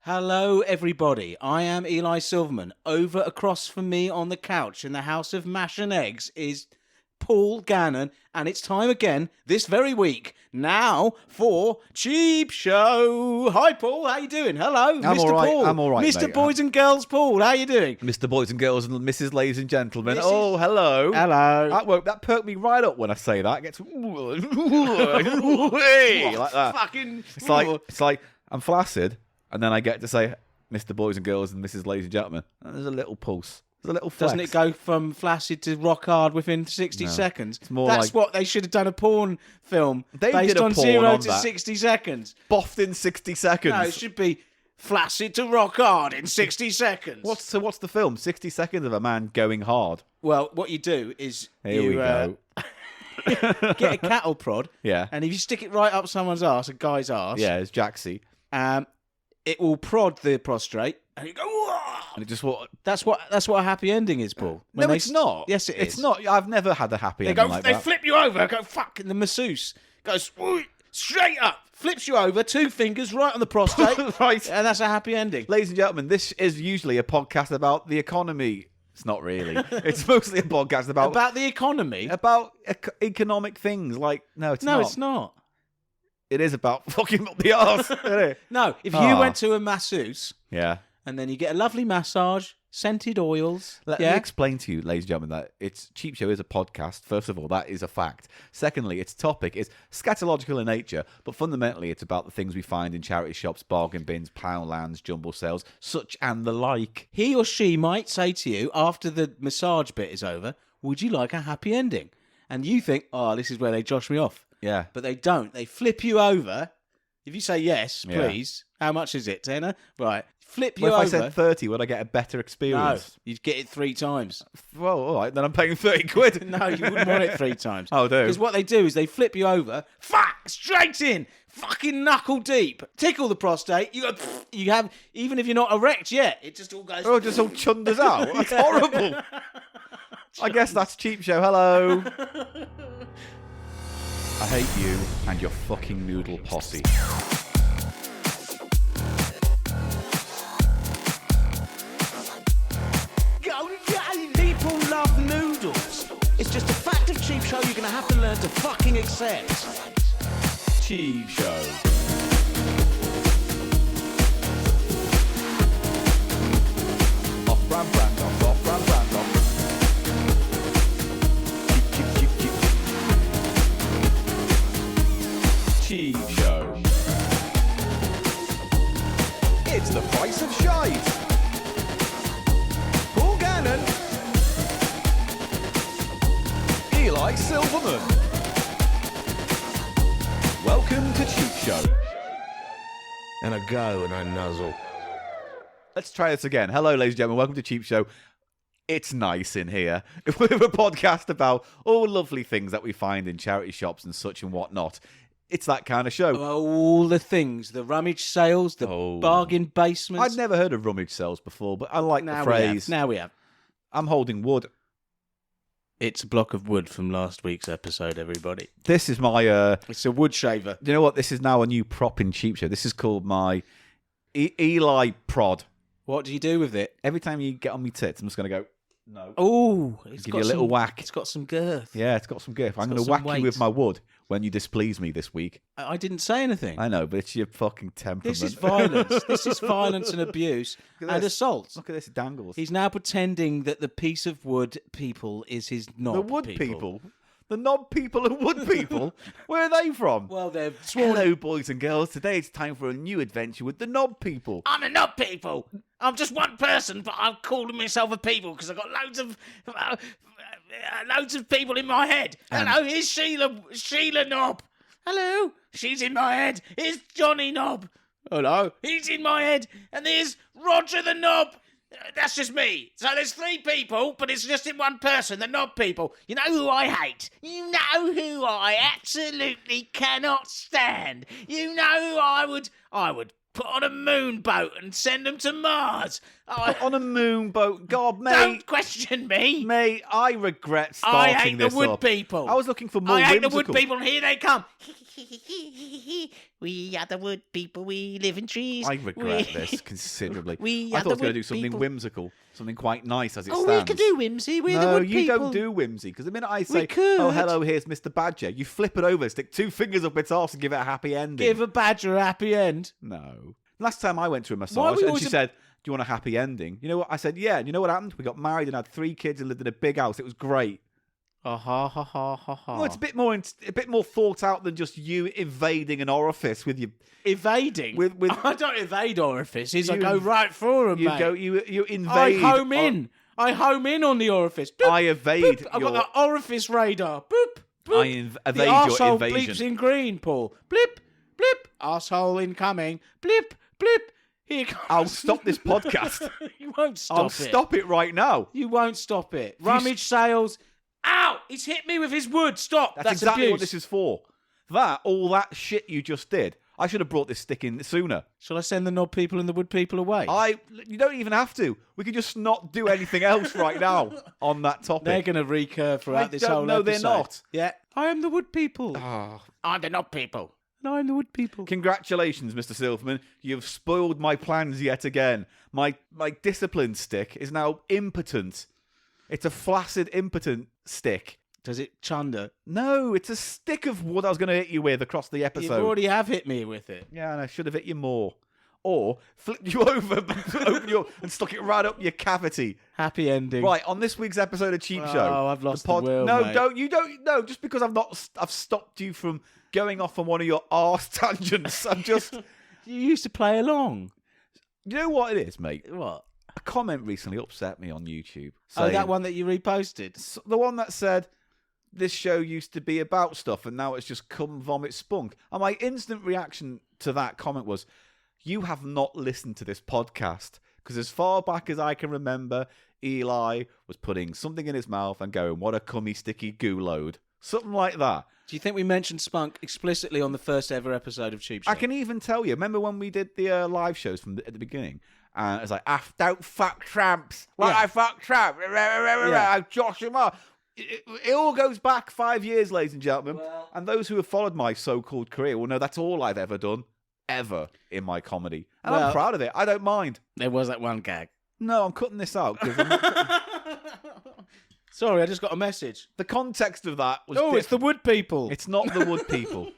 Hello, everybody. I am Eli Silverman. Over across from me on the couch in the House of Mash and Eggs is Paul Gannon, and it's time again this very week now for Cheap Show. Hi, Paul. How you doing? Hello, Mr. All right. Paul. I'm all right, Mr. mate. Boys and Girls Paul. How you doing? Mr. Boys and Girls and Mrs. Ladies and Gentlemen. Hello. Hello. That perked me right up when I say that. It gets like that. Fucking. It's like I'm flaccid, and then I get to say Mr. Boys and Girls and Mrs. Ladies and Gentlemen. And there's a little pulse. There's a little flex. Doesn't it go from flaccid to rock hard within 60 seconds? It's more That's like- what they should have done a porn film They based did a on porn 0 on to that. 60 seconds. Boffed in 60 seconds. No, it should be flaccid to rock hard in 60 seconds. What's the film? 60 seconds of a man going hard. Well, what you do is Here you we go. get a cattle prod, Yeah. and if you stick it right up someone's arse, a guy's arse, Yeah, it's Jaxie. it will prod the prostrate, and you go. "Whoa!" And it just what? That's what a happy ending is, Paul. When No, they it's not. Yes, it is. It's not. I've never had a happy They ending go. like They that. flip you over. Go fuck, and the masseuse goes straight up, flips you over, 2 fingers right on the prostate, Right. and that's a happy ending. Ladies and gentlemen, this is usually a podcast about the economy. It's not really. It's mostly a podcast about the economy. economic things. Like no, it's No, not. it's not. It is about fucking up the arse. Isn't it? No, if you Ah. went to a masseuse Yeah. and then you get a lovely massage, scented oils. Let me explain to you, ladies and gentlemen, that it's Cheap Show is a podcast. First of all, that is a fact. Secondly, its topic is scatological in nature, but fundamentally it's about the things we find in charity shops, bargain bins, Poundlands, jumble sales, such and the like. He or she might say to you after the massage bit is over, would you like a happy ending? And you think, oh, this is where they josh me off. Yeah. But they don't. They flip you over. If you say yes, Yeah. please. How much is it, tenner? Right. Flip you Well, if over. I said 30, would I get a better No, experience? you'd get it 3 times. Well, all right, then I'm paying 30 quid. No, you wouldn't want it 3 times. Oh, do. Because what they do is they flip you over, straight in, fucking knuckle deep, tickle the prostate. You go, you have, even if you're not erect yet, it just all goes. Oh, just all chunders out. That's horrible. I guess that's Cheap Show. Hello. I hate you and your fucking noodle posse. People love noodles. It's just a fact of Cheap Show you're going to have to learn to fucking accept. Cheap Show. Off-brand brand off, off-brand brand off. Cheap Show. It's the price of shite. Paul Gannon. Eli Silverman. Welcome to Cheap Show. And I go and I nuzzle. Let's try this again. Hello, ladies and gentlemen. Welcome to Cheap Show. It's nice in here. We're a podcast about all lovely things that we find in charity shops and such and whatnot. It's that kind of show. All the things, the rummage sales, the bargain basements. I'd never heard of rummage sales before, but I like the phrase. Now we have. I'm holding wood. It's a block of wood from last week's episode, everybody. This is my... It's a wood shaver. Do you know what? This is now a new prop in Cheap Show. This is called my Eli prod. What do you do with it? Every time you get on me tits, I'm just going to go, no. Oh, it's Give got you a little whack. It's got some girth. Yeah, it's got some gift. I'm got going to some whack weight. you with my wood when you displease me this week. I didn't say anything. I know, but it's your fucking temperament. This is violence. This is violence and abuse at and this. assault. Look at this, it dangles. He's now pretending that the piece of wood people is his knob The wood people. The knob people and wood people. Where are they from? Well, they're sworn. Hello, boys and girls. Today it's time for a new adventure with the knob people. I'm a knob people. I'm just one person, but I'm calling myself a people because I've got loads of people in my head. Hello, here's Sheila Knob. Hello, she's in my head. Here's Johnny Knob. Hello, he's in my head. And there's Roger the Knob. That's just me. So there's 3 people, but it's just in one person, the knob people. You know who I hate? You know who I absolutely cannot stand? You know who I would put on a moon boat and send them to Mars. On a moon boat. God, mate. Don't question me. Mate, I regret I starting hate the this wood up. people. I was looking for more I hate whimsical. the wood people, and here they come. We are the wood people. We live in trees. I regret this considerably. We I are thought I was the going to do wood something people. whimsical, something quite nice as it Oh, stands. we could do whimsy. We're the No, wood you people. don't do whimsy, because the minute I say, could. oh, hello, here's Mr. Badger, you flip it over, stick 2 fingers up its arse and give it a happy ending. Give a badger a happy end. No. Last time I went to a Why massage, we and always she said, do you want a happy ending? You know what? I said, yeah. And you know what happened? We got married and had 3 kids and lived in a big house. It was great. Ha ha ha ha ha ha. Well, it's a bit more thought out than just you invading an orifice with your... Evading? With I don't evade orifices. I You- go right through them, You mate. go, you I invade... home in. I home in on the orifice. Boop, I evade boop. I've your... got the orifice radar. Boop, boop. evade the your arsehole invasion. bleeps in green, Paul. Blip, blip. Arsehole incoming. Blip, blip. Here comes. I'll stop this podcast. You won't stop I'll it. stop it right now. You won't stop it. Rummage sales. Ow! He's hit me with his wood. Stop. That's exactly abuse. what this is for. All that shit you just did. I should have brought this stick in sooner. Shall I send the knob people and the wood people away? You don't even have to. We could just not do anything else right now on that topic. They're going to recur throughout this whole No, episode. they're not. Yeah. I am the wood people. Ah. I'm the knob people. And I'm the wood people. Congratulations, Mr. Silverman. You've spoiled my plans yet again. My discipline stick is now impotent. It's a flaccid, impotent stick. Does it chunder? No, it's a stick of wood I was going to hit you with across the You episode. already have hit me with it. Yeah, and I should have hit you more. Or flipped you over, and stuck it right up your cavity. Happy ending. Right, on this week's episode of Cheap Show. Oh, I've lost the will, No, mate. you don't. Just because I've stopped you from going off on one of your arse tangents. I'm just... You used to play along. You know what it is, mate? What? A comment recently upset me on YouTube. Oh, saying- that one that you reposted? The one that said, this show used to be about stuff and now it's just cum, vomit, spunk. And my instant reaction to that comment was, you have not listened to this podcast. Because as far back as I can remember, Eli was putting something in his mouth and going, what a cummy, sticky goo load. Something like that. Do you think we mentioned spunk explicitly on the first ever episode of Cheap Show? I can even tell you, remember when we did the live shows at the beginning? And it's like, I don't fuck tramps. Like, Yeah. I fuck tramps. I josh him up. It all goes back 5 years, ladies and gentlemen. Well- And those who have followed my so-called career will know that's all I've ever done, ever, in my comedy. And I'm Well- proud of it. I don't mind. There was that one gag. No, I'm cutting this out. 'Cause I'm not- Sorry, I just got a message. the context of that was Oh, it's the wood people. It's not the wood people.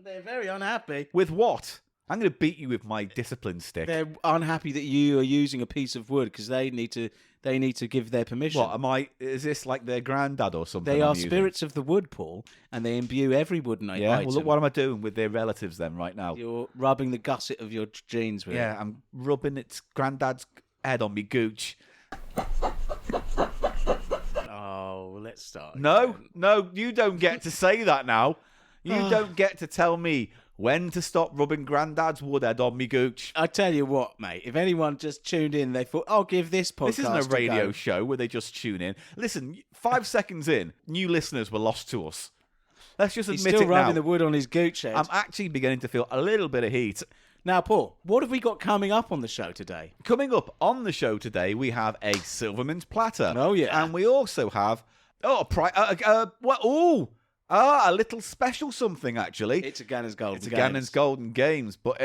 They're very unhappy. With what? I'm going to beat you with my discipline stick. They're unhappy that you are using a piece of wood because they need to give their permission. What, is this like their granddad or something? They I'm are using? spirits of the wood, Paul, and they imbue every wooden Yeah, item. well, look, what am I doing with their relatives then right now? You're rubbing the gusset of your jeans with Yeah, it. I'm rubbing its granddad's head on me gooch. Oh, let's start. No, again. no, you don't get to say that now. You don't get to tell me when to stop rubbing granddad's wood head on me gooch. I tell you what, mate. If anyone just tuned in, they thought, "I'll give this podcast." This isn't a radio go. show where they just tune in. Listen, 5 seconds in, new listeners were lost to us. Let's just He's admit still it rubbing now. the wood on his gooch head. I'm actually beginning to feel a little bit of heat. Now, Paul, what have we got coming up on the show today? Coming up on the show today, we have a Silverman's Platter. Oh, yeah. And we also have a little special something, actually. It's a Gannon's Golden It's a Games. Gannon's Golden Games. But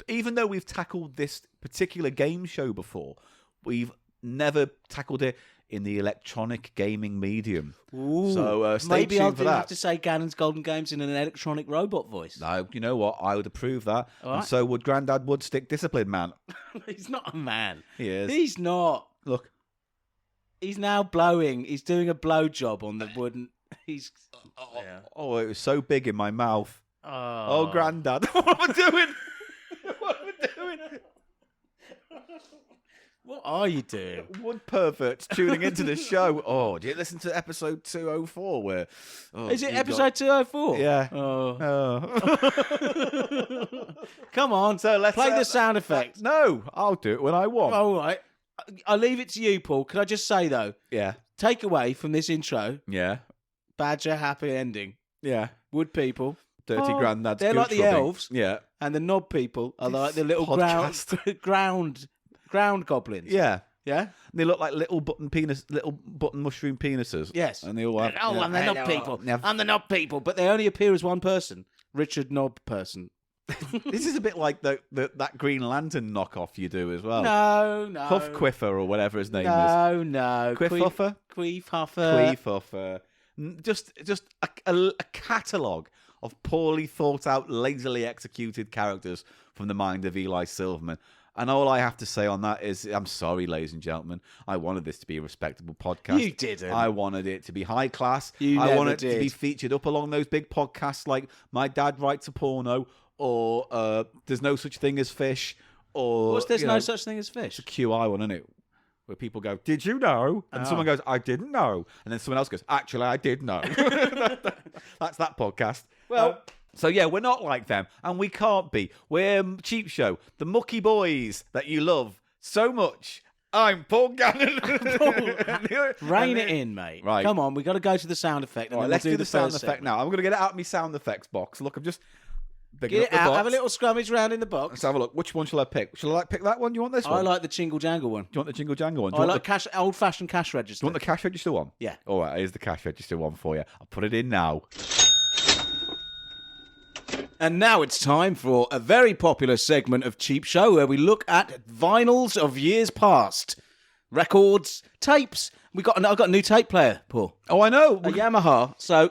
even though we've tackled this particular game show before, we've never tackled it in the electronic gaming medium. Ooh. So stay Maybe I'll tuned for do that. have to say Gannon's Golden Games in an electronic robot voice. No, you know what? I would approve that. All And right. so would Grandad Woodstick Discipline Man. He's not a man. He is. He's not. Look. He's now blowing. He's doing a blow job on the wooden. He's. Yeah. Oh, it was so big in my mouth. Oh, Oh, Grandad. What am I doing? What am I doing? What are you doing? Wood perverts tuning into the show. Oh, do you listen to episode 204 where... Oh, Is it you episode 204? Yeah. Oh. Oh. Come on. So let's play the sound effect. No, I'll do it when I want. All right. I'll leave it to you, Paul. Can I just say, though, Yeah. take away from this intro, Yeah. Badger happy ending. Yeah. Wood people. Dirty Oh, Grandad's they're like gooch the rubbing. elves. Yeah. And the knob people are like the little podcast. ground goblins. Yeah. Yeah? They look like little button mushroom penises. Yes. And they all have... Oh, I'm the knob people. Yeah. I'm the knob people. But they only appear as one person. Richard Knob person. This is a bit like that Green Lantern knockoff you do as well. No. Huff Quiffer or whatever his name is. No. Quiffhuffer? Queefhuffer. Just a catalogue of poorly thought out, lazily executed characters from the mind of Eli Silverman. And all I have to say on that is, I'm sorry, ladies and gentlemen. I wanted this to be a respectable podcast. You didn't. I wanted it to be high class. You I never wanted it did. to be featured up along those big podcasts like My Dad Writes a Porno, or There's No Such Thing as Fish, or There's no such thing as fish? it's a QI one, isn't it? Where people go, did you know? And someone goes, I didn't know. And then someone else goes, actually, I did know. That's that podcast. Well, so yeah, we're not like them, and we can't be. We're Cheap Show, the mucky boys that you love so much. I'm Paul Gannon. rein it in, mate. Right. Come on, we got to go to the sound effect. And Right, then let's we'll do the sound first effect segment. now. I'm going to get it out of my sound effects box. Look, I'm just picking Get up it the out. box. Have a little scrummage round in the box. Let's have a look. Which one shall I pick? Shall I pick that one? Do you want this one? I like the jingle jangle one. Do you want the Jingle Jangle one? Do I you want like cash, old-fashioned cash register. Do you want the cash register one? Yeah. All right, here's the cash register one for you. I'll put it in now. And now it's time for a very popular segment of Cheap Show where we look at vinyls of years past, records, tapes. I've got a new tape player, Paul. Oh, I know. A Yamaha. So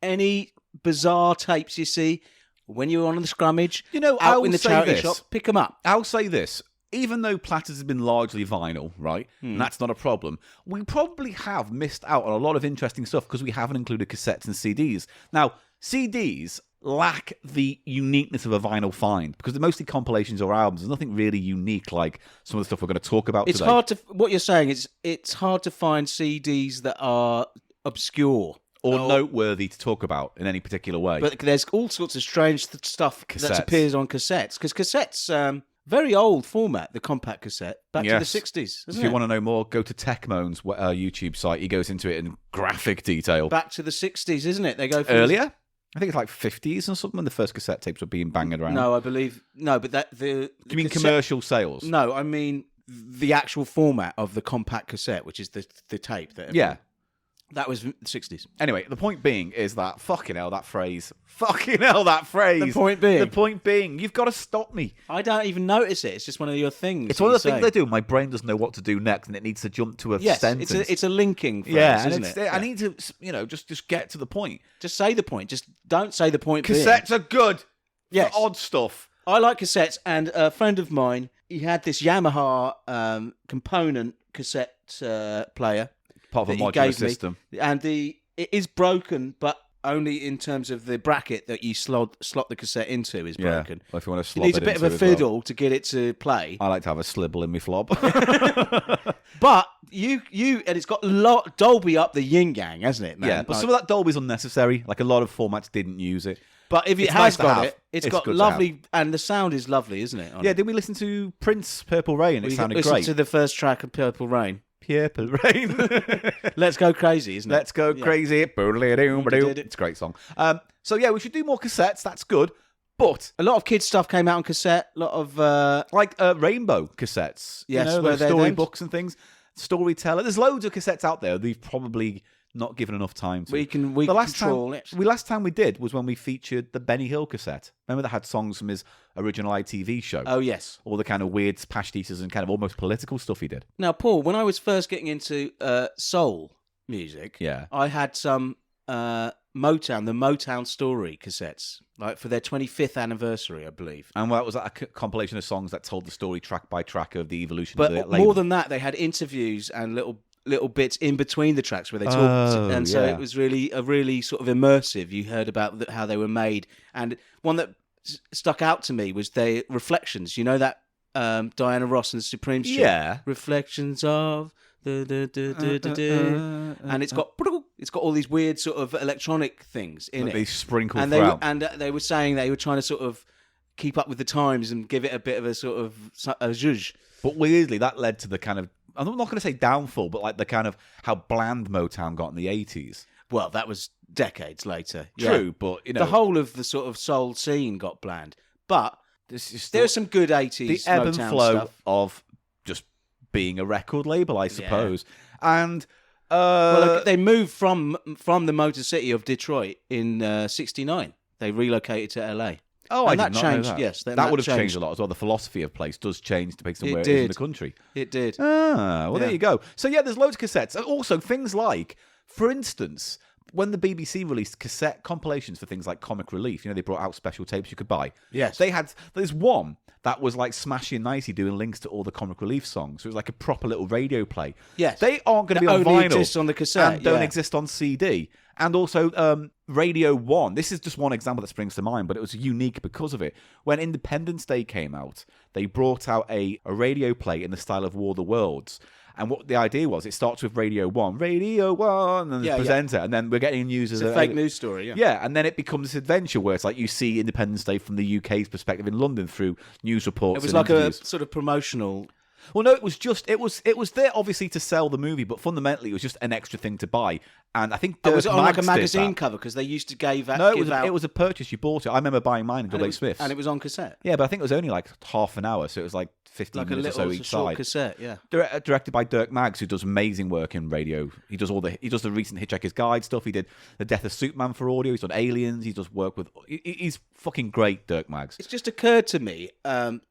any bizarre tapes you see when you're on the scrummage, You know, out I'll in the say charity this. shop, pick them up. I'll say this. Even though Platters has been largely vinyl, right, and that's not a problem, we probably have missed out on a lot of interesting stuff because we haven't included cassettes and CDs. Now, CDs lack the uniqueness of a vinyl find because they're mostly compilations or albums. There's nothing really unique like some of the stuff we're going to talk about It's today. hard to. What you're saying is it's hard to find CDs that are obscure or noteworthy to talk about in any particular way. But there's all sorts of strange stuff Cassettes. that appears on cassettes. Because cassettes, very old format, the compact cassette, back to the 60s, If isn't you it? want to know more, go to Techmoan's YouTube site. He goes into it in graphic detail. Back to the 60s, isn't it? They go from Earlier? I think it's like 50s or something when the first cassette tapes were being banged around. No, I believe... No, but that... Do you mean commercial sales? No, I mean the actual format of the compact cassette, which is the tape. Yeah. That was the 60s. Anyway, the point being is that fucking hell, that phrase. Fucking hell, that phrase. The point being? The point being, you've got to stop me. I don't even notice it. It's just one of your things. It's one of the things I do. My brain doesn't know what to do next, and it needs to jump to a sentence. it's a linking phrase, yeah, and isn't it? I need to, just get to the point. Just say the point. Just don't say the point being. Cassettes are good. Yes. For odd stuff. I like cassettes, and a friend of mine, he had this Yamaha component cassette player. Part of a that he modular gave system. me, and it is broken, but only in terms of the bracket that you slot the cassette into is broken. Well, if you want to It slot needs it a bit of into a as well. fiddle to get it to play. I like to have a slibble in my flob. But you and it's got Dolby up the yin yang, hasn't it, man? Yeah, but some of that Dolby's unnecessary. Like a lot of formats didn't use it. But if it It's has nice to got have. it, it's It's got good to lovely, and the sound is lovely, isn't it? on Yeah, it? did we listen to Prince Purple Rain? It We sounded listened great. to the first track of Purple Rain. Purple Rain. Let's go crazy, isn't it? Let's go Yeah. crazy. It's a great song. So yeah, we should do more cassettes. That's good. But A lot of kids' stuff came out on cassette. A lot of like rainbow cassettes, Yes, you know, were those they storybooks and things. Storyteller. There's loads of cassettes out there. They've probably not given enough time to. we can The last control time, it. last time we did was when we featured the Benny Hill cassette. Remember that had songs from his original ITV show? Oh yes. All the kind of weird pastiches and kind of almost political stuff he did. Now, Paul, when I was first getting into soul music, Yeah. I had some the Motown Story cassettes, like for their 25th anniversary, I believe. And what was that? A compilation of songs that told the story track by track of the evolution But of the label. more than that, they had interviews and little bits in between the tracks where they talked, Oh, and so yeah. it was really sort of immersive. You heard about how they were made, and one that stuck out to me was their reflections. You know that Diana Ross and the Supremes tune? Yeah. Reflections of and it's got all these weird sort of electronic things in That it. they sprinkle and throughout. they were saying they were trying to sort of keep up with the times and give it a bit of a sort of a zhuzh. But weirdly, that led to the kind of, I'm not going to say downfall, but like the kind of how bland Motown got in the 80s. Well, that was decades later. True, Yeah. but, you know. The whole of the sort of soul scene got bland. But This is there's some good 80s the ebb Motown and flow stuff. of just being a record label, I suppose. And Well, look, they moved from the Motor City of Detroit in '69. They relocated to LA. Oh, And I that did not know changed, that. yes, then that that would have changed changed. a lot as well. The philosophy of place does change based on It where it is in did. the country. It did. Ah, well, there Yeah. you go. So, yeah, there's loads of cassettes. And also, things like, for instance, when the BBC released cassette compilations for things like Comic Relief, they brought out special tapes you could buy. Yes. There's one that was like smashing nicey doing links to all the Comic Relief songs. So it was like a proper little radio play. Yes. They aren't going to be That on only vinyl. exists on the cassette, And don't yeah. exist on CD. And also, Radio 1. This is just one example that springs to mind, but it was unique because of it. When Independence Day came out, they brought out a radio play in the style of War of the Worlds. And what the idea was, it starts with Radio 1, and the presenter, and then we're getting news as It's a fake news story, yeah. Yeah, and then it becomes this adventure where it's like you see Independence Day from the UK's perspective in London through news reports. It was and like interviews. a sort of promotional. Well, no, it was there obviously to sell the movie, but fundamentally it was just an extra thing to buy. And I think Dirk Was it on like a Maggs did magazine that. cover? Because they used to give out. No, give out, it was a purchase. You bought it. I remember buying mine in and Double it H was, Smiths. and it was on cassette. Yeah, but I think it was only like half an hour, so it was like 15 Like a minutes or little so each short side. cassette, yeah. Directed by Dirk Maggs, who does amazing work in radio. He does the recent Hitchhiker's Guide stuff. He did The Death of Superman for audio. He's done Aliens. He does work with. He's fucking great, Dirk Maggs. It's just occurred to me,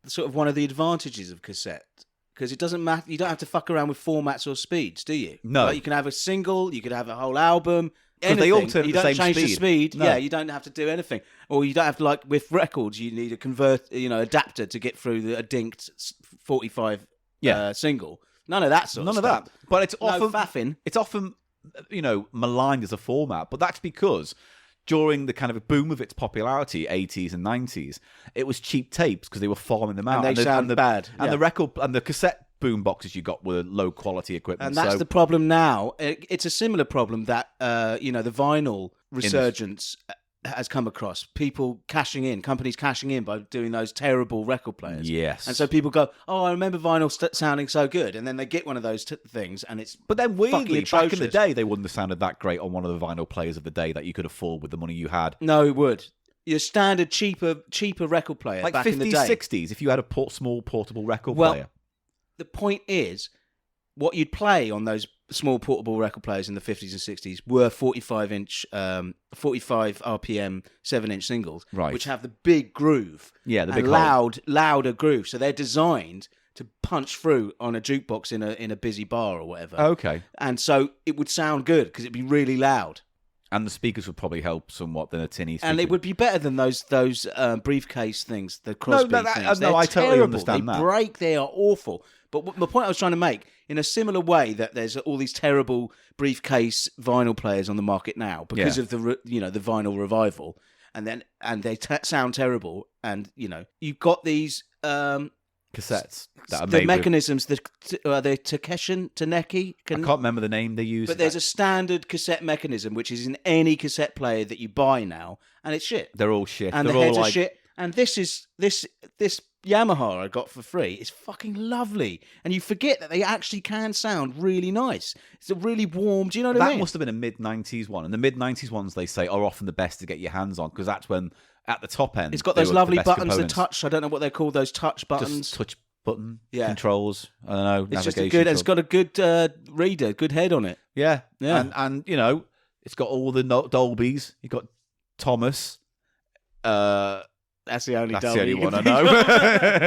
sort of one of the advantages of cassette, because it doesn't matter. You don't have to fuck around with formats or speeds, do you? No. Like you can have a single. You could have a whole album. Because they all Anything. turn at You the don't same change the speed. speed. No. Yeah, you don't have to do anything, or you don't have to like with records. You need a adapter to get through a dinked 45 single. None of that sort None of of stuff. that. But it's No often faffing. It's often maligned as a format, but that's because during the kind of boom of its popularity, 80s and 90s, it was cheap tapes because they were farming them out. And they sound bad. And Yeah. the record and the cassette boom boxes you got were low quality equipment. And that's so, the problem now. It's a similar problem that the vinyl resurgence has come across. People cashing in, companies cashing in by doing those terrible record players. Yes. And so people go, "Oh, I remember vinyl sounding so good," and then they get one of those things, and it's But then fucking weirdly, back in the atrocious. day, they wouldn't have sounded that great on one of the vinyl players of the day that you could afford with the money you had. No, it would. Your standard cheaper record player Like back 50s, in the day. 60s, if you had a small portable record Well, player. The point is, what you'd play on those small portable record players in the 50s and 60s were 45 RPM 7-inch singles, Right. which have the big groove, Yeah, the and big hole. louder groove. So they're designed to punch through on a jukebox in a busy bar or whatever. Okay. And so it would sound good because it'd be really loud, And the speakers would probably help somewhat than a tinny speaker. and it would be better than those briefcase things, the Crosby no, things. no, They're I totally terrible. understand they that. break. They are awful. But the point I was trying to make, in a similar way that there's all these terrible briefcase vinyl players on the market now because Yeah. of the the vinyl revival, and they sound terrible, and you've got these cassettes that are the made with- mechanisms the Taneki. I can't remember the name they use. But there's a standard cassette mechanism which is in any cassette player that you buy now, and it's shit. They're all shit. And They're the all heads like are shit. And this Yamaha I got for free is fucking lovely. And you forget that they actually can sound really nice. It's a really warm. Do you know what I that mean? must have been a mid-90s one. And the mid-90s ones, they say, are often the best to get your hands on because that's when, at the top end, It's got they those were the lovely best buttons, components. the touch. I don't know what they're called. Those touch buttons. Just touch button Yeah. controls. I don't know. It's just a navigation good. It's got a good reader, good head on it. Yeah. Yeah. And it's got all the Dolbys. You've got Thomas. That's the only. That's Dolby the only you one I can know.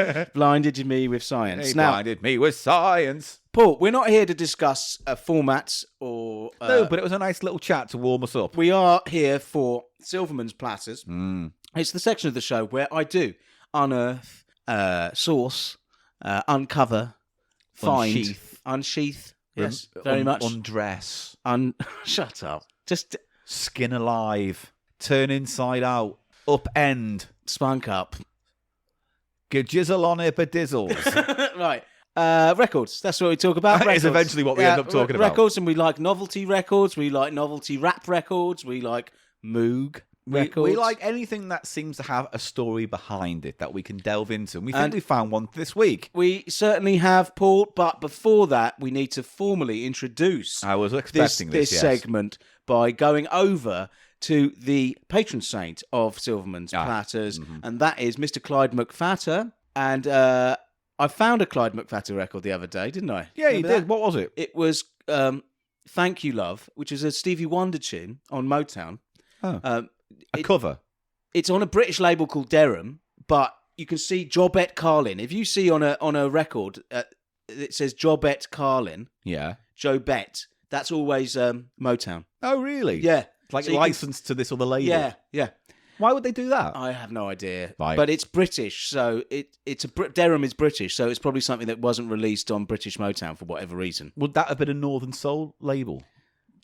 think of. Blinded me with science. He Now, blinded me with science. Paul, we're not here to discuss formats or. No, but it was a nice little chat to warm us up. We are here for Silverman's Platters. Mm. It's the section of the show where I do unearth, source, uncover, find, unsheath. Yes, very much. Undress. Shut up. Just Skin alive. Turn inside out. Upend. spunk up. Jizzle on it, but dizzles. Right. Records. That's what we talk about. That is Records. eventually what we end up talking about. Records, and we like novelty records. We like novelty rap records. We like Moog records. We like anything that seems to have a story behind it that we can delve into. And we think we found one this week. We certainly have, Paul, but before that, we need to formally introduce I was expecting this, yes. segment by going over to the patron saint of Silverman's Platters, and that is Mr. Clyde McFatter. And I found a Clyde McFatter record the other day, didn't I? Yeah, you Remember did. that? What was it? It was Thank You, Love, which is a Stevie Wonder tune on Motown. A cover. It's on a British label called Derham, but you can see Jobette Carlin. If you see on a record, it says Jobette Carlin, Yeah. Jobette, that's always Motown. Oh, really? Yeah. Like So you licensed to this other label. Yeah. Why would they do that? I have no idea. Right. But it's British, so Derham is British, so it's probably something that wasn't released on British Motown for whatever reason. Would that have been a Northern Soul label?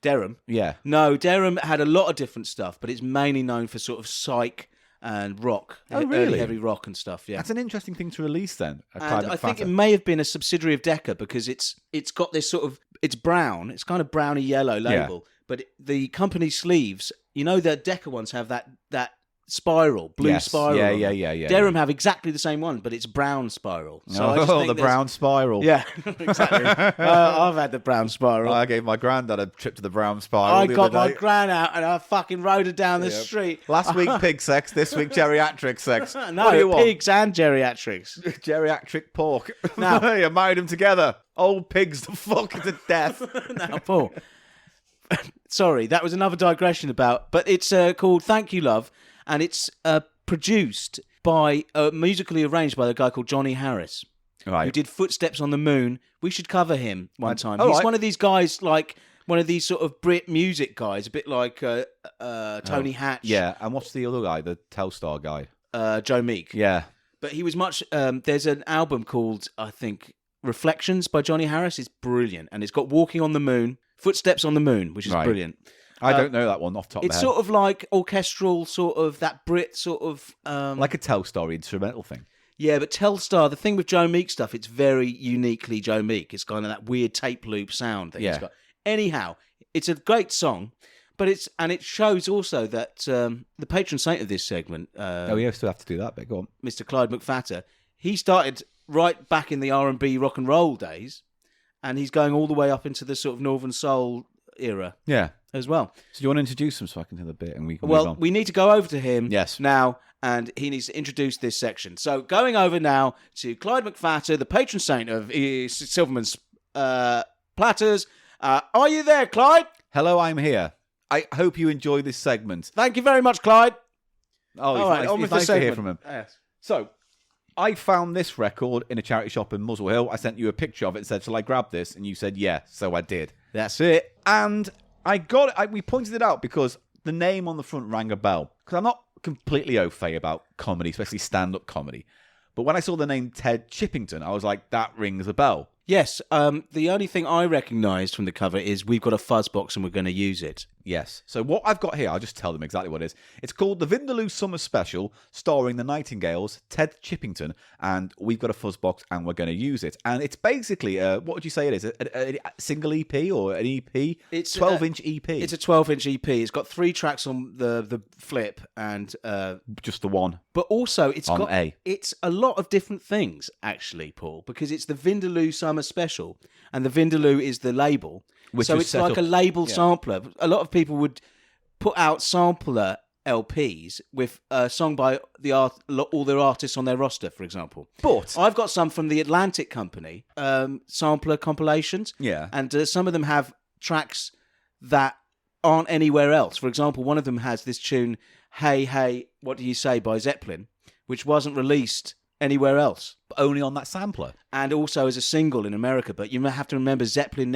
Derham? Yeah. No, Derham had a lot of different stuff, but it's mainly known for sort of psych and rock. Oh, early really? heavy rock and stuff, yeah. That's an interesting thing to release then. And I think it may have been a subsidiary of Decca because it's got this sort of, it's brown, it's kind of browny yellow label, but the company sleeves, you know, the Decca ones have that spiral, blue spiral. Yeah. Derham have exactly the same one, but it's brown spiral. So I just think the brown spiral. Yeah, exactly. I've had the brown spiral. I gave my granddad a trip to the brown spiral. I the got other my day. gran out and I fucking rode her down the street. Last week pig sex, this week geriatric sex. No, What do you want? pigs and geriatrics. Geriatric pork. Now- You married them together. Old pigs to fuck to death. Now, Paul. Sorry, that was another digression but it's called Thank You Love, and it's produced by, musically arranged by a guy called Johnny Harris, who Right. did Footsteps on the Moon. We should cover him one time. oh, He's right. one of these guys, like one of these sort of Brit music guys, a bit like Tony Hatch, Yeah, and what's the other guy? The Telstar guy. Joe Meek. Yeah. But he was much. There's an album called, I think, Reflections by Johnny Harris. It's brilliant, and it's got Walking on the Moon, Footsteps on the Moon, which is Right. brilliant. I don't know that one off the top of It's my head. sort of like orchestral, sort of that Brit sort of. Like a Telstar instrumental thing. Yeah, but Telstar, the thing with Joe Meek stuff, it's very uniquely Joe Meek. It's kind of that weird tape loop sound that he's Yeah. got. Anyhow, it's a great song, but it shows also that the patron saint of this segment, We still have to do that bit. Go on. Mr. Clyde McFatter, he started right back in the R&B rock and roll days, and he's going all the way up into the sort of Northern Soul era Yeah. as well. So do you want to introduce him so I can tell the bit and we can move Well, on? we need to go over to him Yes. now, and he needs to introduce this section. So going over now to Clyde McFatter, the patron saint of Silverman's Platters. Are you there, Clyde? Hello, I'm here. I hope you enjoy this segment. Thank you very much, Clyde. Oh, All right, it's on with nice the to hear segment. from him. Yes. So, I found this record in a charity shop in Muswell Hill. I sent you a picture of it and said, shall I grab this? And you said, yeah. So I did. That's it. And I got it. We pointed it out because the name on the front rang a bell. Because I'm not completely au fait about comedy, especially stand-up comedy. But when I saw the name Ted Chippington, I was like, that rings a bell. Yes. The only thing I recognised from the cover is we've got a fuzz box and we're going to use it. Yes. So what I've got here, I'll just tell them exactly what it is. It's called the Vindaloo Summer Special, starring the Nightingales, Ted Chippington, and we've got a fuzzbox and we're going to use it. And it's basically, what would you say it is? A single EP or an EP? It's 12-inch EP. It's a 12-inch EP. It's got 3 tracks on the flip, and just the one. but also it's On got A. It's a lot of different things actually, Paul, because it's the Vindaloo Summer Special, and the Vindaloo is the label. Which so was it's set like up- a label yeah. sampler. A lot of people would put out sampler LPs with a song by all their artists on their roster, for example. But I've got some from the Atlantic Company, sampler compilations. Yeah. And some of them have tracks that aren't anywhere else. For example, one of them has this tune, Hey, Hey, What Do You Say by Zeppelin, which wasn't released anywhere else. only on that sampler. And also as a single in America. But you have to remember Zeppelin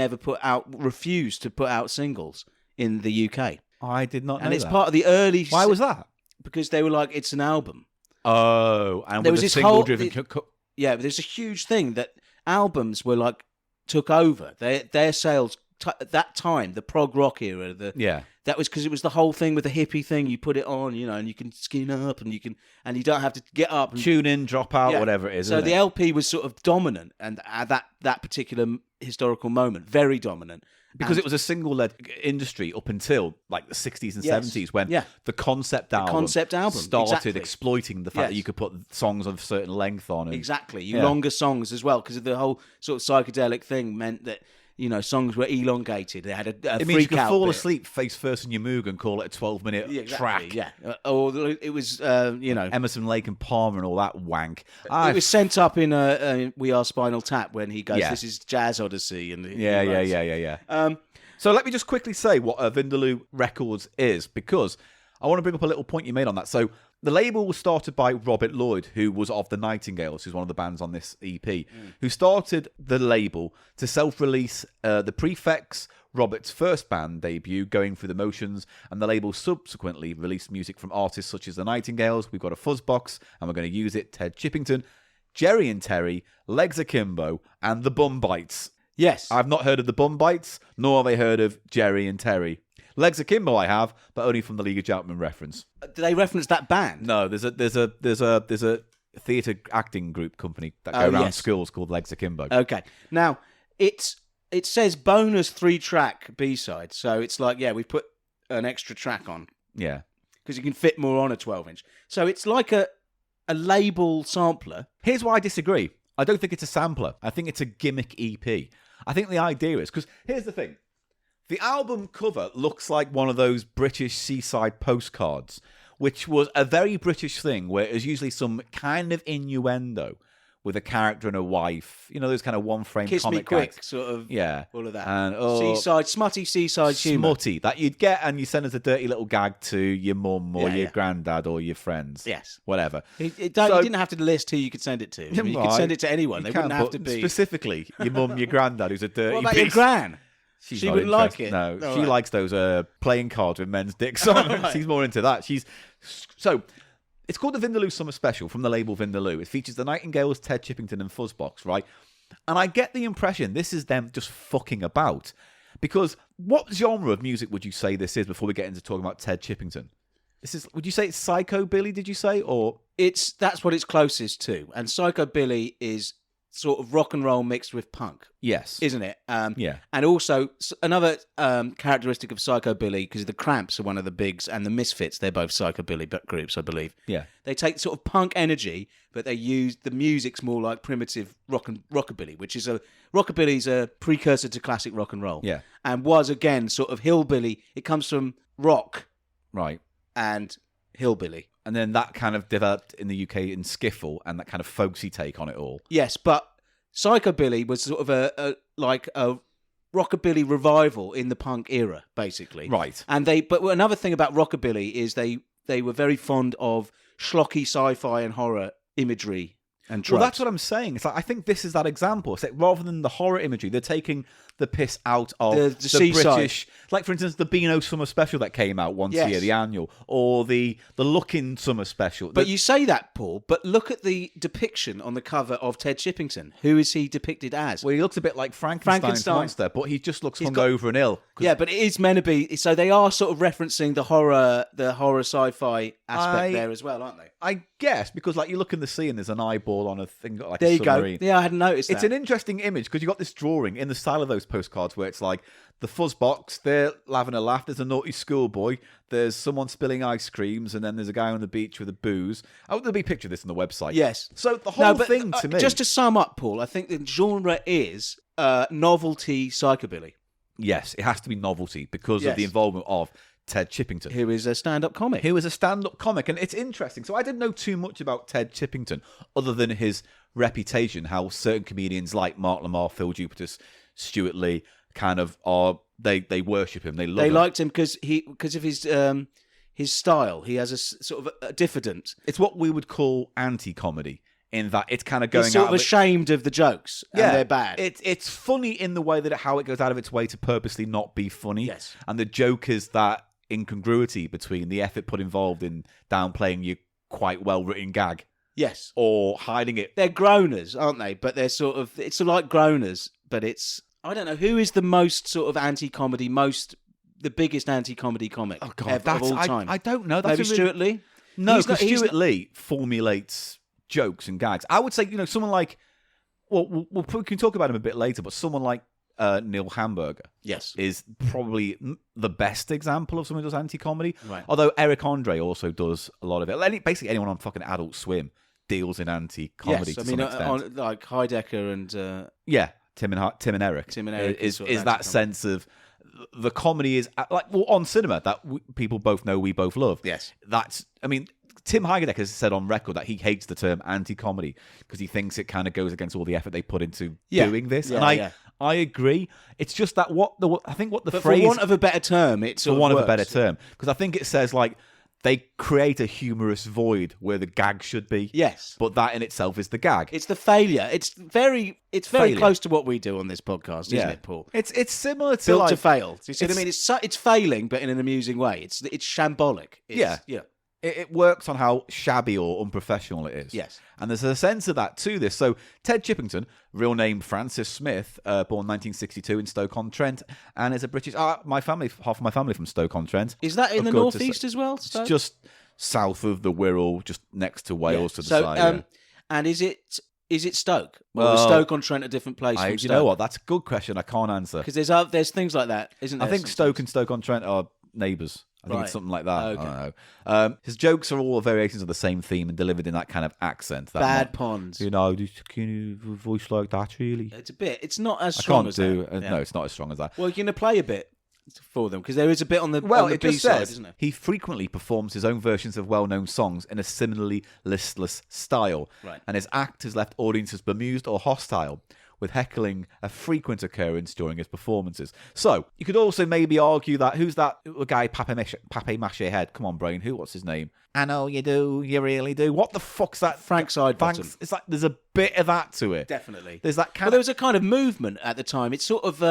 refused to put out singles in the UK. I did not know And it's that. part of the early... Why was that? Because they were like, it's an album. Oh, and There with was a this single whole- driven... Yeah, but there's a huge thing that albums were like took over their sales at that time, the prog rock era. Yeah. That was because it was the whole thing with the hippie thing. You put it on, and you can skin up, and you don't have to get up and Tune in, drop out, Yeah. whatever it is. So isn't the it? LP was sort of dominant, and at that particular historical moment, very dominant. Because it was a single-led industry up until like the 60s and Yes. 70s when Yeah. the concept album started exactly. exploiting the fact that Yes. you could put songs of a certain length on. And, Exactly, Yeah. longer songs as well, because the whole sort of psychedelic thing meant that songs were elongated. They had a It means you freak can out fall bit. asleep face first in your moog and call it a 12-minute Yeah, exactly, track. Yeah, or it was Emerson, Lake and Palmer and all that wank. it was sent up in We Are Spinal Tap when he goes, Yeah. "This is Jazz Odyssey," and Yeah. So let me just quickly say what Vindaloo Records is, because I want to bring up a little point you made on that. So The label was started by Robert Lloyd, who was of the Nightingales, who's one of the bands on this EP, who started the label to self-release the Prefects, Robert's first band debut, Going Through the Motions, and the label subsequently released music from artists such as the Nightingales. We've got a Fuzzbox, and we're going to use it, Ted Chippington, Jerry and Terry, Legs Akimbo, and the Bum Bites. Yes. I've not heard of the Bum Bites, nor have I heard of Jerry and Terry. Legs Akimbo I have, but only from the League of Gentlemen reference. Do they reference that band? No, there's a theatre acting group company that go around schools called Legs Akimbo. Okay. Now, it says bonus 3-track B-side, so it's like, we've put an extra track on. Yeah. Because you can fit more on a 12-inch. So it's like a label sampler. Here's why I disagree. I don't think it's a sampler. I think it's a gimmick EP. I think the idea is, because here's the thing. The album cover looks like one of those British seaside postcards, which was a very British thing, where it was usually some kind of innuendo with a character and a wife. You know, those kind of one-frame Kiss comic me quick, gags. sort of. Yeah. All of that. And, smutty seaside humour. Smutty, that you'd get and you send as a dirty little gag to your mum or your granddad or your friends. Yes. Whatever. You didn't have to list who you could send it to. I mean, you could send it to anyone. They wouldn't have to be... Specifically, your mum, your granddad, who's a dirty What about piece. your gran? She wouldn't like it. No, All she right. likes those playing cards with men's dicks on. Right. She's more into that. So it's called the Vindaloo Summer Special from the label Vindaloo. It features the Nightingales, Ted Chippington, and Fuzzbox, right? And I get the impression this is them just fucking about. Because what genre of music would you say this is before we get into talking about Ted Chippington? Would you say it's psychobilly, did you say? Or That's what it's closest to. And psychobilly is sort of rock and roll mixed with punk. Yes. Isn't it? Yeah. And also, another characteristic of psychobilly, because the Cramps are one of the bigs, and the Misfits, they're both psychobilly groups, I believe. Yeah. They take sort of punk energy, but they use the music's more like primitive rockabilly, which is rockabilly's a precursor to classic rock and roll. Yeah. And was, again, sort of hillbilly. It comes from rock Right. and hillbilly. And then that kind of developed in the UK in skiffle and that kind of folksy take on it all. Yes, but psychobilly was sort of a rockabilly revival in the punk era, basically. Right. And but another thing about rockabilly is they were very fond of schlocky sci-fi and horror imagery and tropes. Well, that's what I'm saying. It's like, I think this is that example. It's like, rather than the horror imagery, they're taking the piss out of the seaside. British, like for instance, the Beano Summer Special that came out once a year, the annual, or the Looking Summer Special. But you say that, Paul, but look at the depiction on the cover of Ted Chippington. Who is he depicted as? Well, he looks a bit like Frankenstein's monster, but he just looks hungover and ill. Yeah, but it is meant to be. So they are sort of referencing the horror sci-fi aspect there as well, aren't they? I guess, because like you look in the sea and there's an eyeball on a thing like there a you submarine. go. Yeah, I hadn't noticed that. It's an interesting image because you got this drawing in the style of those postcards where it's like the Fuzzbox, they're having a laugh, there's a naughty schoolboy, there's someone spilling ice creams, and then there's a guy on the beach with a booze. Oh, there'll be a picture of this on the website. Yes. So the whole thing to me... Just to sum up, Paul, I think the genre is novelty psychobilly. Yes, it has to be novelty because of the involvement of Ted Chippington. Who is a stand-up comic. Who is a stand-up comic. And it's interesting. So I didn't know too much about Ted Chippington other than his reputation, how certain comedians like Mark Lamar, Phil Jupitus, Stuart Lee kind of are... They worship him. They love him. They liked him because of his style. He has a sort of a diffidence. It's what we would call anti-comedy. In that it's kind of going He's sort out of ashamed of the jokes, and they're bad. It's funny in the way that how it goes out of its way to purposely not be funny. Yes. And the joke is that incongruity between the effort put involved in downplaying your quite well-written gag. Yes. Or hiding it. They're groaners, aren't they? But they're sort of... It's like groaners, but it's... I don't know. Who is the most sort of anti-comedy, the biggest anti-comedy comic of all time? I don't know. Maybe Stuart Lee? No, because Stuart Lee formulates jokes and gags. I would say, someone like... Well, we can talk about him a bit later, but someone like Neil Hamburger is probably the best example of someone who does anti-comedy. Right. Although Eric Andre also does a lot of it. Basically anyone on fucking Adult Swim deals in anti-comedy to some extent. Like Heidecker and... Tim and Eric. Tim and Eric is that sense of the comedy is on cinema that people both know, we both love. Yes. Tim Heidecker has said on record that he hates the term anti-comedy because he thinks it kind of goes against all the effort they put into doing this. Yeah, and I agree. It's just that but phrase... for want of a better term, it's for want of a better term, because I think it says like they create a humorous void where the gag should be. Yes. But that in itself is the gag. It's the failure. It's very Failure. close to what we do on this podcast, isn't it, Paul? It's similar to Built like, to fail. Do you see what I mean? It's failing, but in an amusing way. It's shambolic. Yeah. It works on how shabby or unprofessional it is. Yes. And there's a sense of that to this. So Ted Chippington, real name Francis Smith, born 1962 in Stoke-on-Trent, and is a British... half of my family from Stoke-on-Trent. Is that in the northeast as well, Stoke? It's just south of the Wirral, just next to Wales to the side. Yeah. And is it Stoke? Well, is Stoke-on-Trent a different place from Stoke? You know what? That's a good question. I can't answer. Because there's things like that, isn't there? I think Stoke and Stoke-on-Trent are neighbours. I think it's something like that. Okay. I don't know. His jokes are all variations of the same theme and delivered in that kind of accent. That Bad puns. You know, can you voice like that, really? It's a bit. It's not as strong as that. No, it's not as strong as that. Well, you're going to play a bit for them because there is a bit on the it B just side, says isn't it? he frequently performs his own versions of well-known songs in a similarly listless style, Right. and his act has left audiences bemused or hostile, with heckling a frequent occurrence during his performances. So, you could also maybe argue that, who's that guy, Papier-Mâché Head? Come on, brain, what's his name? I know you do, you really do. What the fuck's that? Frank Sidebottom. It's like, there's a bit of that to it. Definitely. There's that kind Well, there was a kind of movement at the time. It's sort of,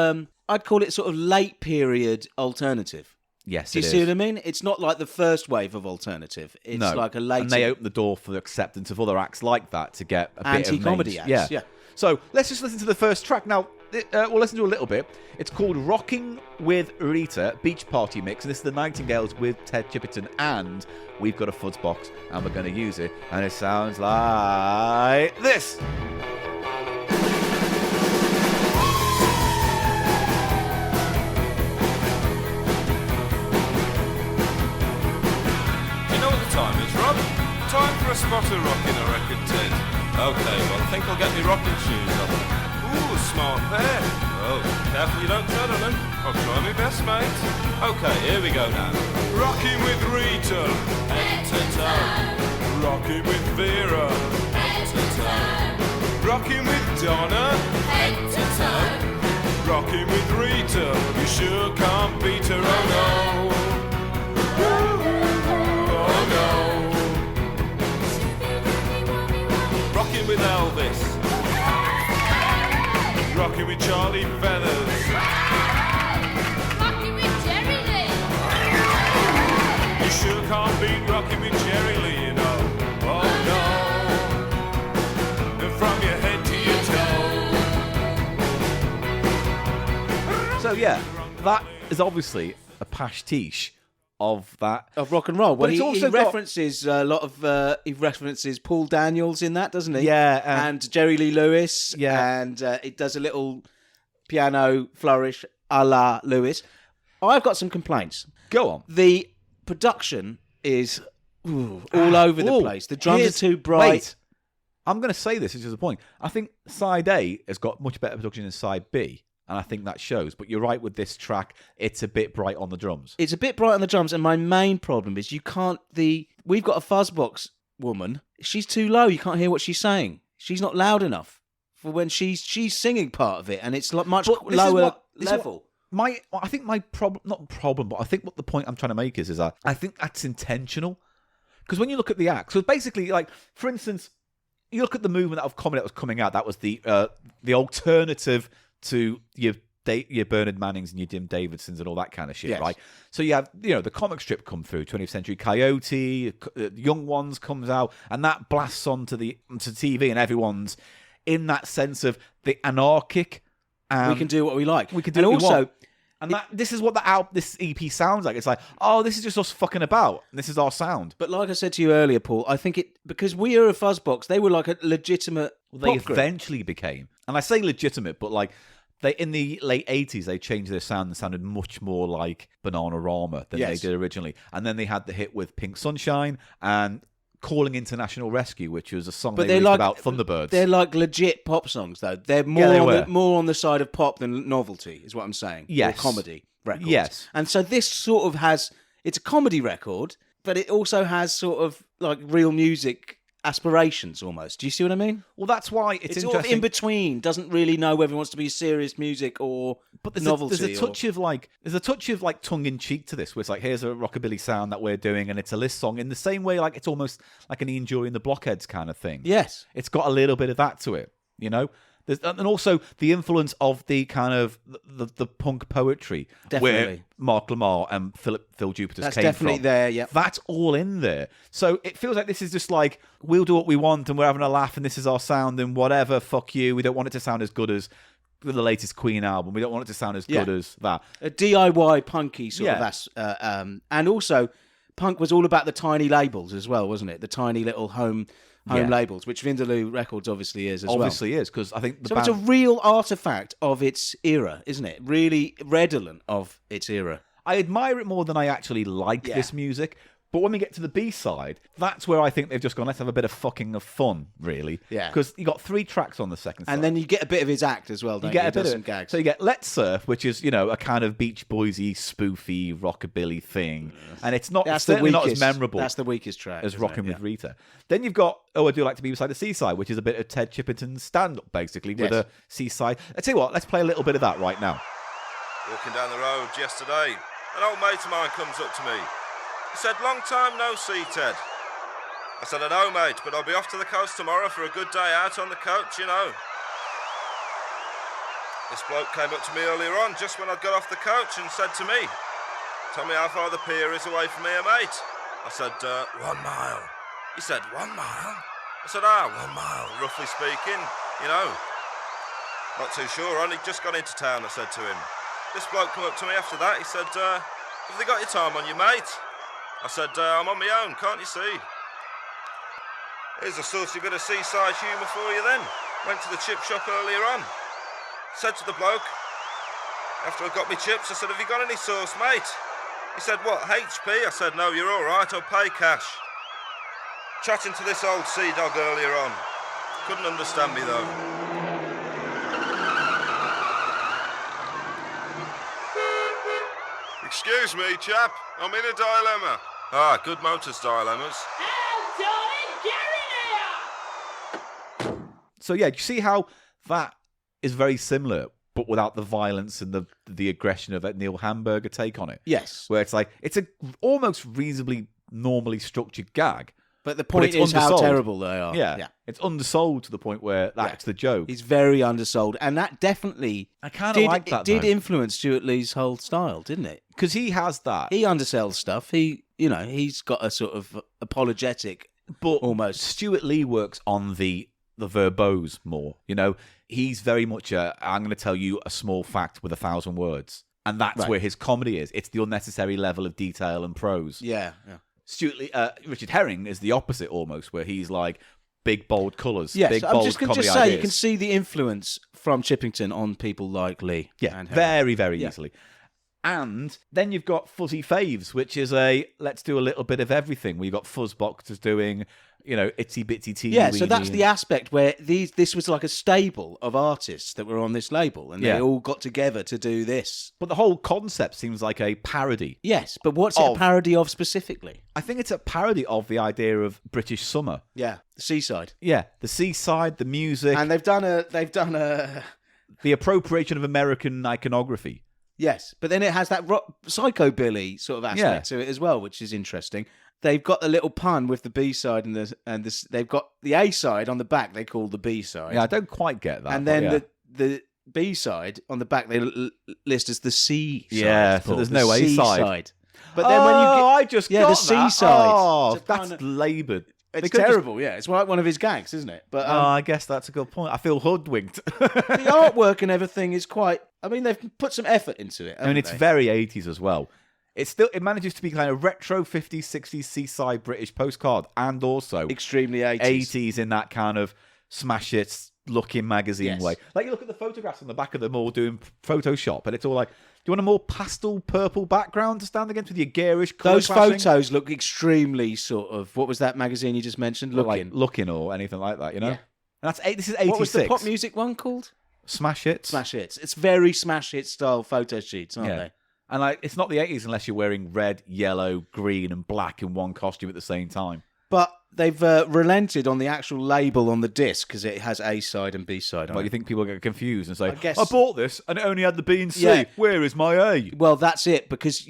I'd call it sort of late period alternative. Yes, Do you see what I mean? It's not like the first wave of alternative. It's like a later... And they open the door for the acceptance of other acts like that to get a bit of anti-comedy acts. Yeah. So let's just listen to the first track. Now, we'll listen to a little bit. It's called Rocking with Rita, Beach Party Mix. And this is the Nightingales with Ted Chippington. And we've got a fuzz box and we're going to use it. And it sounds like this. You know what the time is, Rob? Time for a spot of rocking, I reckon, Ted. Okay, well, I think I'll get me rocking shoes on. Ooh, smart pair. Oh, careful you don't tread on them. I'll try my best, mate. Okay, here we go now. Rocking with Rita, head to toe. Rocking with Vera, head to toe. Rocking with Donna, head to toe. Rocking with Rita, you sure can't beat her, oh no. Oh no. Rocking with Elvis. Rocking with Charlie Feathers. Rocking with Jerry Lee. You sure can't beat rocking with Jerry Lee, you know. Oh no. And from your head to your toe. So yeah, that is obviously a pastiche of that. Of rock and roll. Well, But it's he also got- references a lot of... he references Paul Daniels in that, doesn't he? Yeah, and Jerry Lee Lewis. Yeah. And it does a little piano flourish a la Lewis. I've got some complaints. Go on. The production is all over the place. The drums are too bright. Wait, I'm going to say this, which is the point. I think side A has got much better production than side B, and I think that shows. But you're right with this track; it's a bit bright on the drums. It's a bit bright on the drums, and my main problem is you can't... We've got a fuzzbox woman. She's too low. You can't hear what she's saying. She's not loud enough for when she's singing part of it, and it's like much lower level. I think my problem, not problem, but I think what the point I'm trying to make is that I think that's intentional. Because when you look at the act, so basically, like, for instance, you look at the movement of comedy that was coming out, that was the alternative to your Bernard Mannings and your Jim Davidsons and all that kind of shit, Yes. right? So you have, the comic strip come through, 20th Century Coyote, Young Ones comes out, and that blasts onto TV, and everyone's in that sense of the anarchic. We can do what we like. We can do what we want. And this is what this EP sounds like. It's like, oh, this is just us fucking about. And this is our sound. But like I said to you earlier, Paul, I think because we are a fuzzbox, they were like a legitimate They pop group. eventually became, and I say legitimate, but like in the late 80s, they changed their sound and sounded much more like Bananarama than they did originally. And then they had the hit with Pink Sunshine and Calling International Rescue, which was a song they released about Thunderbirds. They're like legit pop songs, though. They're more on the side of pop than novelty, is what I'm saying. Yes. Or comedy records. Yes. And so this sort of it's a comedy record, but it also has sort of like real music aspirations almost. Do you see what I mean? Well, that's why it's Sort of interesting. in between. Doesn't really know whether it wants to be serious music or novelty. There's a touch of like tongue in cheek to this, where it's like, here's a rockabilly sound that we're doing, and it's a list song in the same way, like it's almost like an Ian Dury and the Blockheads kind of thing. Yes. It's got a little bit of that to it, you know. And also the influence of the kind of the punk poetry, Definitely. where Mark Lamar and Phil Jupiter's That's came definitely from. there, yeah. That's all in there. So it feels like this is just like, we'll do what we want and we're having a laugh and this is our sound and whatever, fuck you. We don't want it to sound as good as the latest Queen album. We don't want it to sound as good as that. A DIY punky sort of and also punk was all about the tiny labels as well, wasn't it? The tiny little home labels, which Vindaloo Records obviously is as Obviously is, because I think the so band... it's a real artifact of its era, isn't it? Really redolent of its era. I admire it more than I actually like this music. But when we get to the B-side, that's where I think they've just gone, let's have a bit of fucking of fun, really. Yeah. Because you got 3 tracks on the second side. And then you get a bit of his act as well, don't you? Get a bit of some gags. So you get Let's Surf, which is, you know, a kind of Beach Boysy, spoofy, rockabilly thing. And it's not certainly not as memorable. That's the weakest track. As Rockin' with Rita. Then you've got Oh, I Do Like to Be Beside the Seaside, which is a bit of Ted Chippington's stand-up, basically, with a seaside. I tell you what, let's play a little bit of that right now. Walking down the road yesterday, an old mate of mine comes up to me. He said, "Long time no see, Ted." I said, "I know, mate, but I'll be off to the coast tomorrow for a good day out on the coach, you know." This bloke came up to me earlier on, just when I'd got off the coach, and said to me, "Tell me how far the pier is away from here, mate." I said, 1 mile. He said, 1 mile? I said, 1 mile, roughly speaking, you know. Not too sure, only just got into town, I said to him. This bloke come up to me after that, he said, "Have they got your time on you, mate?" I said, "I'm on my own, can't you see?" Here's a saucy bit of seaside humour for you then. Went to the chip shop earlier on. Said to the bloke, after I got my chips, I said, "Have you got any sauce, mate?" He said, "What, HP?" I said, "No, you're all right, I'll pay cash." Chatting to this old sea dog earlier on. Couldn't understand me though. Excuse me, chap. I'm in a dilemma. Good motors dilemmas. So yeah, do you see how that is very similar, but without the violence and the aggression of that Neil Hamburger take on it? Yes. Where it's like, it's a almost reasonably normally structured gag. But the point is how terrible they are. Yeah. It's undersold to the point where that's the joke. He's very undersold. And that definitely I kind of like that, did influence Stuart Lee's whole style, didn't it? Because he has that. He undersells stuff. He's got a sort of apologetic, but almost. Stuart Lee works on the verbose more. You know, he's very much I'm going to tell you a small fact with 1,000 words. And that's where his comedy is. It's the unnecessary level of detail and prose. Yeah. Stuart Lee, Richard Herring is the opposite almost, where he's like big bold colours. Yes, big, I'm bold just going to comedy say ideas. you can see the influence from Chippington on people like Lee. Yeah, and very, very easily. And then you've got Fuzzy Faves, which is let's do a little bit of everything. Where you've got Fuzzboxers doing, itsy bitsy teeny. Yeah, so that's the aspect where this was like a stable of artists that were on this label, and they all got together to do this. But the whole concept seems like a parody. Yes, but what's it a parody of specifically? I think it's a parody of the idea of British summer. Yeah, the seaside. Yeah, the seaside, the music, and they've done a the appropriation of American iconography. Yes, but then it has that psychobilly sort of aspect to it as well, which is interesting. They've got a little pun with the B side and they've got the A side on the back. They call the B side. Yeah, I don't quite get that. And then the B side on the back they list as the C side. Yeah, so there's no A side. But then when you get, I just got the C that. side. Oh, that's laboured. It's terrible, yeah. It's like one of his gags, isn't it? But I guess that's a good point. I feel hoodwinked. The artwork and everything is quite. I mean, they've put some effort into it. I mean, it's very 80s as well. It manages to be kind of retro 50s, 60s seaside British postcard, and also extremely 80s. 80s in that kind of smash hits looking magazine way. Like you look at the photographs on the back of them all doing Photoshop, and it's all like, do you want a more pastel purple background to stand against with your garish colour Those clashing? photos look extremely sort of. What was that magazine you just mentioned? Looking or anything like that, you know. Yeah. And this is 86. What was the pop music one called? Smash Hits. Smash Hits. It's very Smash Hits style photo sheets, aren't they? And it's not the 80s unless you're wearing red, yellow, green, and black in one costume at the same time. But they've relented on the actual label on the disc because it has A side and B side on But it. you think people get confused and say, guess- I bought this and it only had the B and C. Yeah. Where is my A? Well, that's it, because,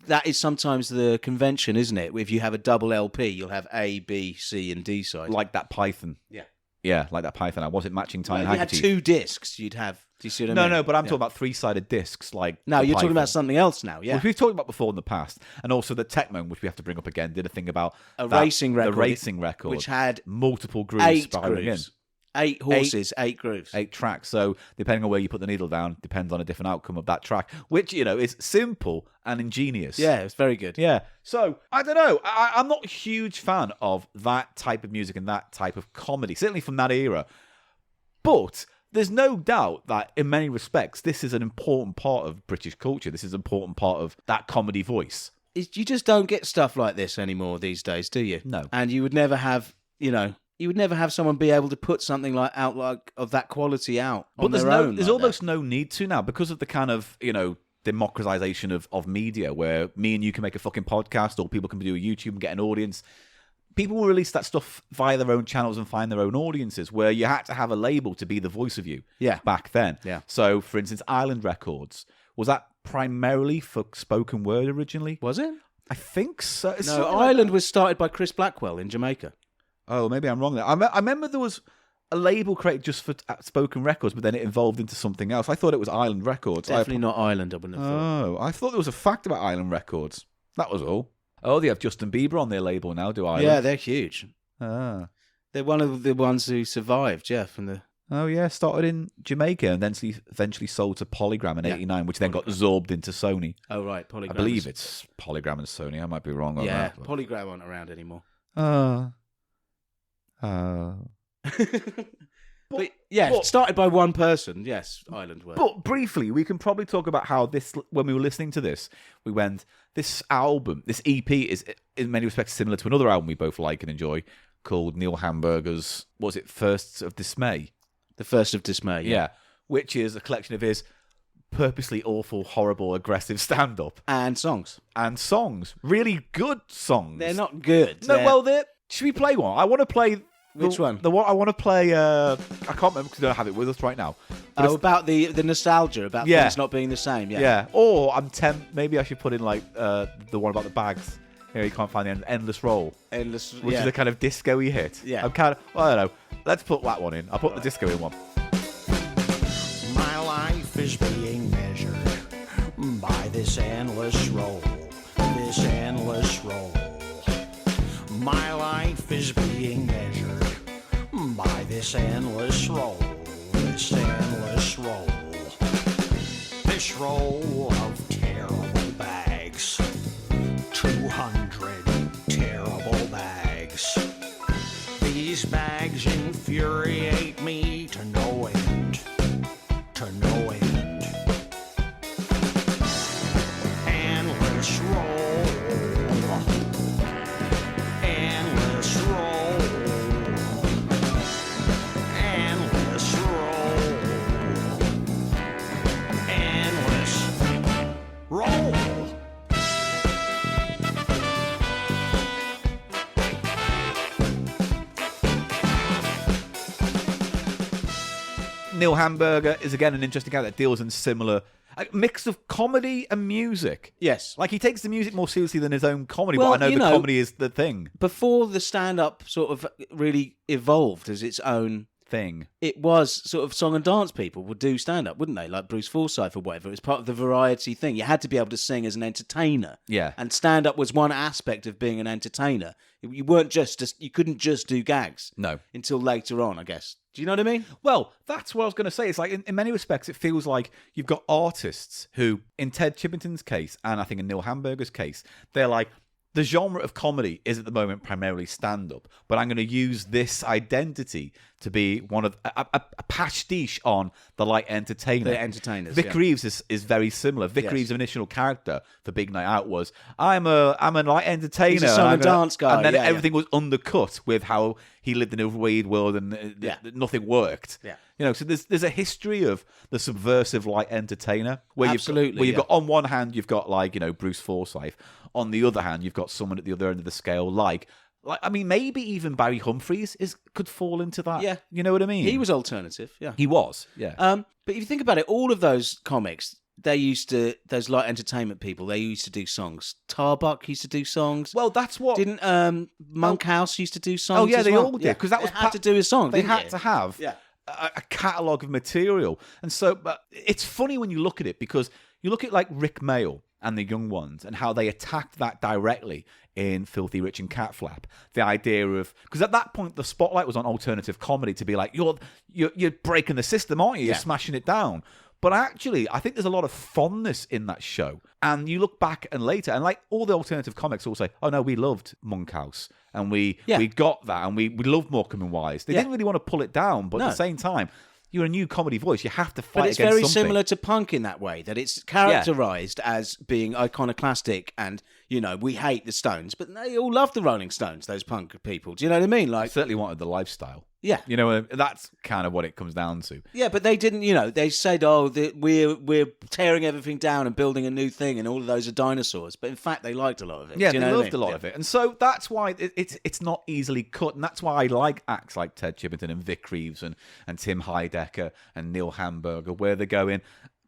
that is sometimes the convention, isn't it? If you have a double LP, you'll have A, B, C, and D side. Like that Python. Yeah. Yeah, like that Python. I wasn't matching time Well, if you had handkerchief. 2 discs, you'd have... Do you see what I mean? No, but I'm Yeah. talking about 3-sided discs. Like No, the you're talking Python. about something else now, yeah. Which we've talked about before in the past. And also the Tecmo, which we have to bring up again, did a thing about A racing record. The racing record. Which had multiple grooves 8 spiraling grooves. in. 8 horses, 8 grooves. 8 tracks. So depending on where you put the needle down, depends on a different outcome of that track, which, is simple and ingenious. Yeah, it's very good. Yeah. So, I don't know. I'm not a huge fan of that type of music and that type of comedy, certainly from that era. But there's no doubt that in many respects, this is an important part of British culture. This is an important part of that comedy voice. You just don't get stuff like this anymore these days, do you? No. And you would never have, you would never have someone be able to put something of that quality out on But their own. there's like almost no need to now because of the kind of, democratization of media where me and you can make a fucking podcast or people can do a YouTube and get an audience. People will release that stuff via their own channels and find their own audiences where you had to have a label to be the voice of you back then. Yeah. So, for instance, Island Records, was that primarily for spoken word originally? Was it? I think so. It's No, something like Ireland that. was started by Chris Blackwell in Jamaica. Oh, maybe I'm wrong there. I remember there was a label created just for spoken records, but then it evolved into something else. I thought it was Island Records. Definitely not Ireland, I wouldn't have thought. Oh, I thought there was a fact about Island Records. That was all. Oh, they have Justin Bieber on their label now, do Island? Yeah, they're huge. Ah. They're one of the ones who survived, from the... Oh, yeah, started in Jamaica and then eventually sold to Polygram in '89, which then got absorbed into Sony. Oh, right, Polygram. I believe it's Polygram and Sony. I might be wrong on Yeah, that. but- Polygram aren't around anymore. But but- started by one person. Yes, Ireland were. But briefly, we can probably talk about how this, when we were listening to this, we went, this album, this EP is in many respects similar to another album we both like and enjoy called Neil Hamburger's, what was it, First of Dismay? The First of Dismay. Yeah. Which is a collection of his purposely awful, horrible, aggressive stand-up. And songs. And songs. Really good songs. They're not good. No, well, should we play one? I want to play... Which one? The one I want to play. I can't remember because I don't have it with us right now. But about the nostalgia, about things not being the same. yeah. Or maybe I should put in like the one about the bags. Here you can't find the endless roll, Endless, which is a kind of disco-y hit. Yeah. I'm kind of. Well, I don't know. Let's put that one in. I'll put the disco in one. My life is being measured by this endless roll, this endless roll. My life is being measured by this endless roll, this endless roll. This roll of terrible bags, 200 terrible bags. These bags infuriate me to no end, to no end. Endless roll, endless roll, endless roll, endless roll. Neil Hamburger is again an interesting guy that deals in similar mix of comedy and music. Yes. Like he takes the music more seriously than his own comedy, Well, but I know the comedy is the thing. Before the stand-up sort of really evolved as its own Thing. it was sort of song and dance people would do stand-up, wouldn't they? Like Bruce Forsyth or whatever. It was part of the variety thing. You had to be able to sing as an entertainer. Yeah. And stand-up was one aspect of being an entertainer. You weren't you couldn't just do gags. No. Until later on, I guess. Do you know what I mean? Well, that's what I was going to say. It's like, in many respects, it feels like you've got artists who, in Ted Chippington's case, and I think in Neil Hamburger's case, they're like, the genre of comedy is at the moment primarily stand-up, but I'm going to use this identity to be one of a pastiche on the light entertainer. The entertainers, Vic yeah. Reeves is very similar. Vic Yes. Reeves' initial character for Big Night Out was, I'm a light entertainer. He's a song and dance guy, And then yeah, everything was undercut with how he lived in a weird world and nothing worked. Yeah. You know, so there's a history of the subversive light entertainer where Absolutely, you've got on one hand you've got like, you know, Bruce Forsyth. On the other hand, you've got someone at the other end of the scale like Like, I mean, maybe even Barry Humphries could fall into that. Yeah. You know what I mean? He was alternative, yeah. He was, yeah. But if you think about it, all of those comics, those light entertainment people, they used to do songs. Tarbuck used to do songs. Well, that's what... Didn't Monkhouse used to do songs? Oh, yeah, as they well? all did. Because that was had to do a song. They didn't had it? to have a catalogue of material. And so, but it's funny when you look at it, because you look at like Rick Mayall and the Young Ones and how they attacked that directly in Filthy Rich and Cat Flap. The idea of... Because at that point, the spotlight was on alternative comedy to be like, you're breaking the system, aren't you? You're smashing it down. But actually, I think there's a lot of fondness in that show. And you look back and later, and like all the alternative comics all say, oh no, we loved Monkhouse. And we got that, and we loved Morecambe and Wise. They didn't really want to pull it down, but at the same time, you're a new comedy voice. You have to fight against something. But it's very similar to punk in that way, that it's characterised as being iconoclastic and, you know, we hate the Stones, but they all love the Rolling Stones, those punk people. Do you know what I mean? I Like, certainly wanted the lifestyle. Yeah. You know, that's kind of what it comes down to. Yeah, but they didn't, you know, they said, oh, we're tearing everything down and building a new thing and all of those are dinosaurs. But in fact, they liked a lot of it. Yeah, Do you they know what I loved mean? a lot of it. And so that's why it's not easily cut. And that's why I like acts like Ted Chippington and Vic Reeves and Tim Heidecker and Neil Hamburger, where they're going,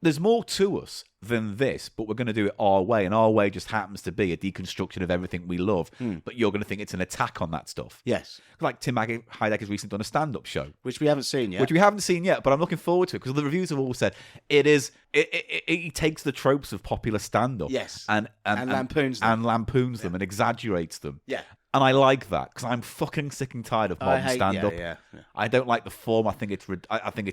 there's more to us than this, but we're going to do it our way. And our way just happens to be a deconstruction of everything we love. But you're going to think it's an attack on that stuff. Yes. Like Tim Heidecker's recently done a stand-up show. Which we haven't seen yet. Which we haven't seen yet, but I'm looking forward to it because the reviews have all said it takes the tropes of popular stand-up. Yes. And lampoons them. And lampoons them and exaggerates them. Yeah. And I like that because I'm fucking sick and tired of modern stand-up. Yeah. I don't like the form. I think it's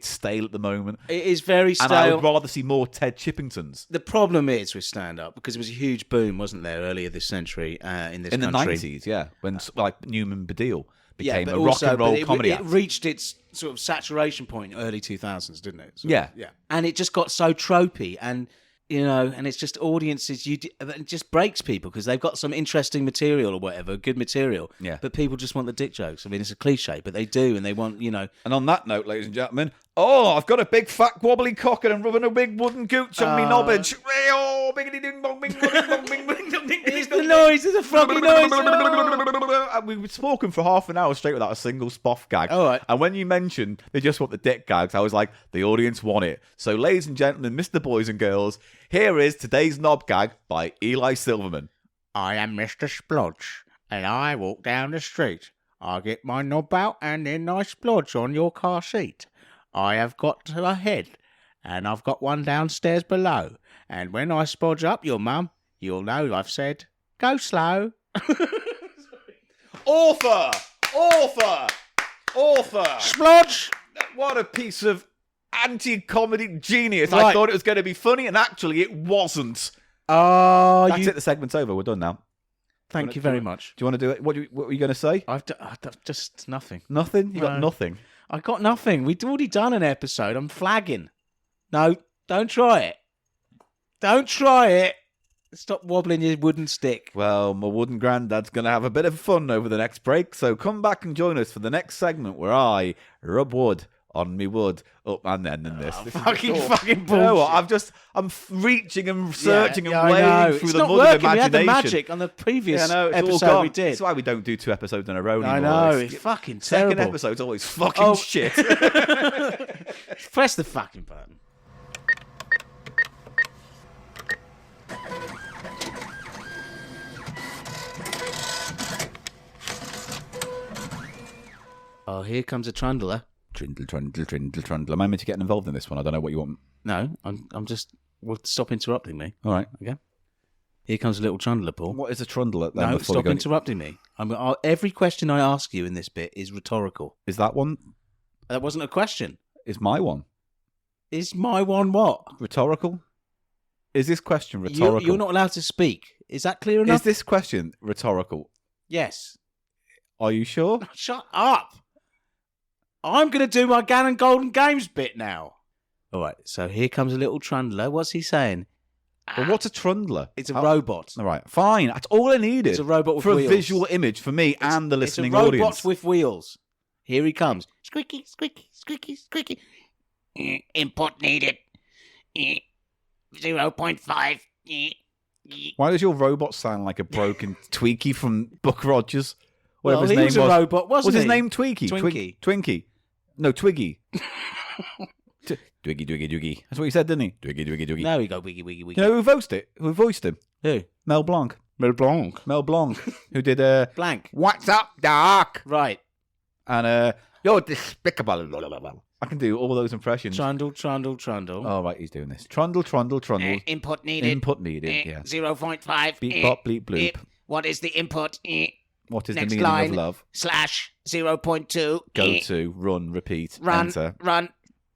stale at the moment. It is very stale. And I would rather see more Ted Chippingtons. The problem is with stand-up, because it was a huge boom, wasn't there, earlier this century in this country. In the 90s, yeah, when like Newman Baddiel became but a rock and roll comedy it act. reached its sort of saturation point early 2000s, didn't it? Yeah. And it just got so tropey and... You know, and it's just audiences. It just breaks people because they've got some interesting material or whatever, good material. Yeah. But people just want the dick jokes. I mean, it's a cliche, but they do, and they want, you know. And on that note, ladies and gentlemen, I've got a big fat wobbly cock and I'm rubbing a big wooden gooch on me knobbage. Oh, biggity ding bong bing bong bong bing bing ding ding. It's the noise. It's a froggy noise. We've spoken for half an hour straight without a single spoff gag. All right. And when you mentioned they just want the dick gags, I was like, the audience want it. So, ladies and gentlemen, Mr. Boys and Girls, here is today's knob gag by Eli Silverman. I am Mr. Splodge, and I walk down the street. I get my knob out, and then I splodge on your car seat. I have got a head, and I've got one downstairs below. And when I splodge up your mum, you'll know I've said, go slow. Author! Splodge! What a piece of anti-comedy genius. Right. I thought it was going to be funny, and actually it wasn't. That's it, the segment's over. We're done now. Thank you very much. Do you want to do it? What were you going to say? I've just nothing. Nothing? You got No. nothing? I got nothing. We'd already done an episode. I'm flagging. No, don't try it. Don't try it. Stop wobbling your wooden stick. Well, my wooden granddad's going to have a bit of fun over the next break, so come back and join us for the next segment where I rub wood on me wood up and then in this. This is Fucking You know bullshit. what? I'm reaching and searching Yeah, and I know. wading through It's the not mud working. of imagination. We had the magic on the previous It's all episode gone. we did. That's why we don't do 2 episodes in a row anymore. I know, it's fucking Second terrible. episode's always fucking Oh. shit. Press the fucking button. Oh, here comes a trundler. Trindle, trundle, trindle, trundle. Am I meant to get involved in this one? I don't know what you want. No, I'm just... Well, stop interrupting me. All right. Okay. Here comes a little trundler, Paul. What is a trundle? Then No, before we stop go interrupting me. Every question I ask you in this bit is rhetorical. Is that one? That wasn't a question. Is my one Is my one what? rhetorical? Is this question rhetorical? You're not allowed to speak. Is that clear enough? Is this question rhetorical? Yes. Are you sure? Shut up. I'm going to do my Gannon Golden Games bit now. All right, so here comes a little trundler. What's he saying? Well, what's a trundler? It's a robot. All right, fine. That's all I needed. It's a robot with for wheels. a visual image for me and the listening it's a robot audience. with wheels. Here he comes. Squeaky, squeaky, squeaky, squeaky. Input needed. 0.5. Why does your robot sound like a broken Tweaky from Buck Rogers? Whatever Well, his he name was a robot, wasn't Was his he? name Tweaky? Twinkie. Twinkie. No, Twiggy. Twiggy. That's what he said, didn't he? Twiggy. No, he go wiggy, wiggy, wiggy. You know who voiced it? Who voiced him? Who? Mel Blanc. Mel Blanc. Mel Blanc, who did Blank. What's Up, Doc? Right. And you're despicable. I can do all those impressions. Trundle. Oh, right, he's doing this. Trundle. Input needed. Input needed, yeah. 0.5. Beep, bop, bleep, bloop. What is the input? What is Next the meaning line. of love? Slash 0.2. Go to, run, repeat, Run, enter.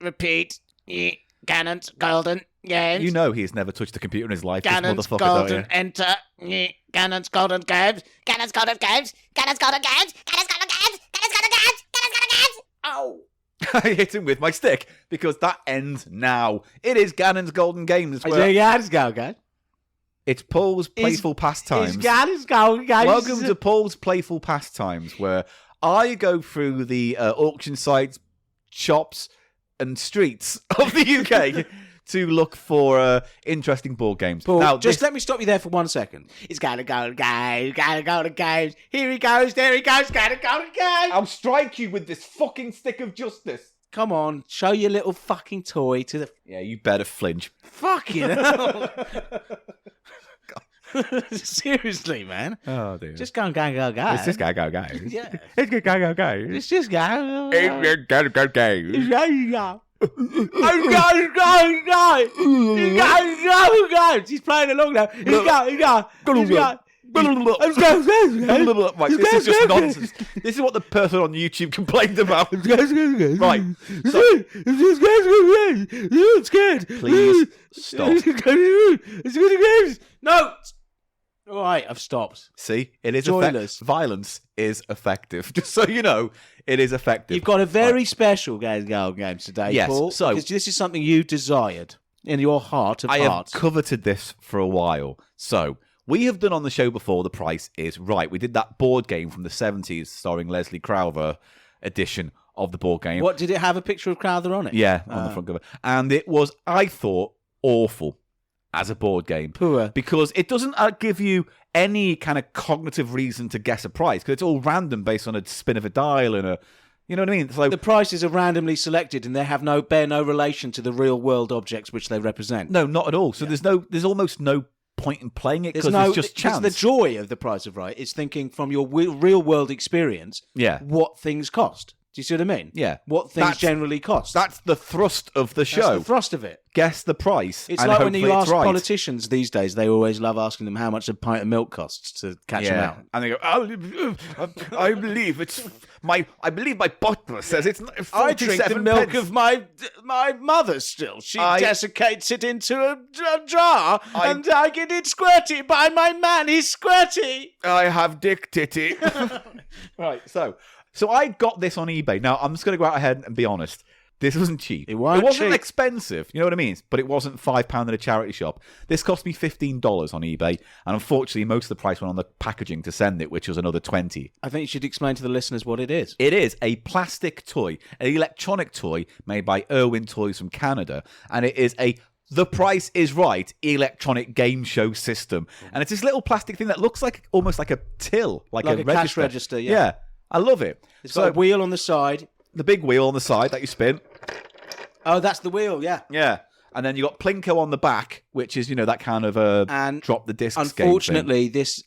repeat. Gannon's golden games. You know he's never touched a computer in his life, Gannon's this motherfucker, don't golden you? enter. Gannon's golden games. Gannon's golden games. Gannon's golden games. Gannon's golden games. Gannon's golden games. Gannon's golden games. Oh. I hit him with my stick because that ends now. It is Gannon's Golden Games. Gannon's golden games. It's Paul's Playful Pastimes. Gannon's golden games. Welcome to Paul's Playful Pastimes, where I go through the auction sites, shops, and streets of the UK to look for interesting board games. Paul, Now, just let me stop you there for 1 second. It's gotta go to games, gotta go to games. Here he goes, there he goes, gotta go to games. I'll strike you with this fucking stick of justice. Come on, show your little fucking toy to the Yeah, you better flinch. fucking hell. Seriously, man. Oh, dear. Just go. It's just go. Yeah. It's just go. It's just go. Go. He's playing along now. He's go. Right, this is just nonsense. This is what the person on YouTube complained about. Right. So, please stop. No. All right, I've stopped. See, it is Joyless. Violence is effective. Just so you know, it is effective. You've got a very special games today, Yes, Paul. so- because this is something you desired in your heart of I have hearts. coveted this for a while. So, we have done on the show before The Price is Right. We did that board game from the 70s starring Leslie Crowther edition of the board game. What, did it have a picture of Crowther on it? Yeah, on the front cover. And it was, I thought, awful as a board game. Poor. Because it doesn't give you any kind of cognitive reason to guess a price, because it's all random based on a spin of a dial and a... You know what I mean? So The prices are randomly selected and they have bear no relation to the real world objects which they represent. no, not at all. So there's almost no point in playing it because it's just chance. It's the joy of the Price of Right. It's thinking from your real world experience Yeah. what things cost. Do you see what I mean? Yeah. What things That's- generally cost. That's the thrust of the That's show. the thrust of it. Guess the price. It's and like when hopefully you it's ask right. politicians these days, they always love asking them how much a pint of milk costs to catch them out. And they go, I believe my butler says it's I drink the 47 milk pence. of my mother still. She I- desiccates it into a jar and I get it squirty by my man. He's squirty. I have dick titty. Right, so I got this on eBay. Now, I'm just going to go out ahead and be honest. This wasn't cheap. It wasn't wasn't cheap. expensive, you know what I mean? But it wasn't £5 in a charity shop. This cost me $15 on eBay, and unfortunately, most of the price went on the packaging to send it, which was another $20. I think you should explain to the listeners what it is. It is a plastic toy, an electronic toy made by Irwin Toys from Canada, and it is a The Price is Right electronic game show system. And it's this little plastic thing that looks like almost like a till, like a cash register, yeah. I love it. It's got a wheel on the side. The big wheel on the side that you spin. Oh, that's the wheel, yeah. Yeah. And then you got Plinko on the back, which is, that kind of And drop the discs game thing. Unfortunately,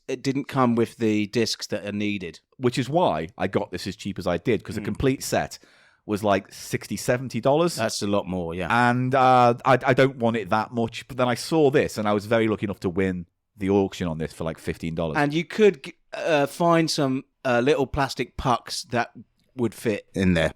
it didn't come with the discs that are needed. Which is why I got this as cheap as I did, because the complete set was like $60, $70. That's a lot more, yeah. And I don't want it that much. But then I saw this, and I was very lucky enough to win the auction on this for like $15. And you could find some little plastic pucks that would fit in there.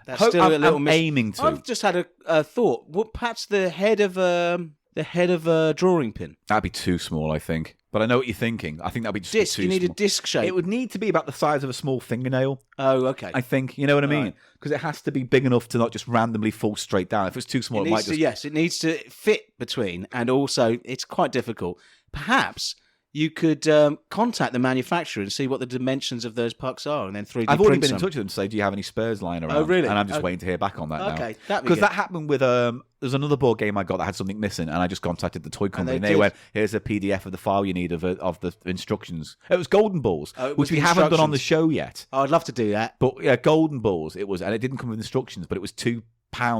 That's still a little I'm aiming to. I've just had a thought. What, perhaps the head of a drawing pin. That'd be too small, I think. But I know what you're thinking. I think that'd be just Disc. too You need small. a disc shape. It would need to be about the size of a small fingernail. Oh, okay. I think, you know what I mean? Right. Because it has to be big enough to not just randomly fall straight down. If it's too small, it might just... Yes, it needs to fit between, and also it's quite difficult. Perhaps you could contact the manufacturer and see what the dimensions of those pucks are, and then 3D I've already print been in some. touch with them to say, do you have any spares lying around? Oh, really? And I'm just Okay. waiting to hear back on that now. Okay, that'd be Because good. that happened with, there's another board game I got that had something missing, and I just contacted the toy company, and they they did? went, here's a PDF of the file you need of the instructions. It was Golden Balls, Oh, it which was we the haven't done on the instructions. show yet. Oh, I'd love to do that. But yeah, Golden Balls, it was, and it didn't come with instructions, but it was £2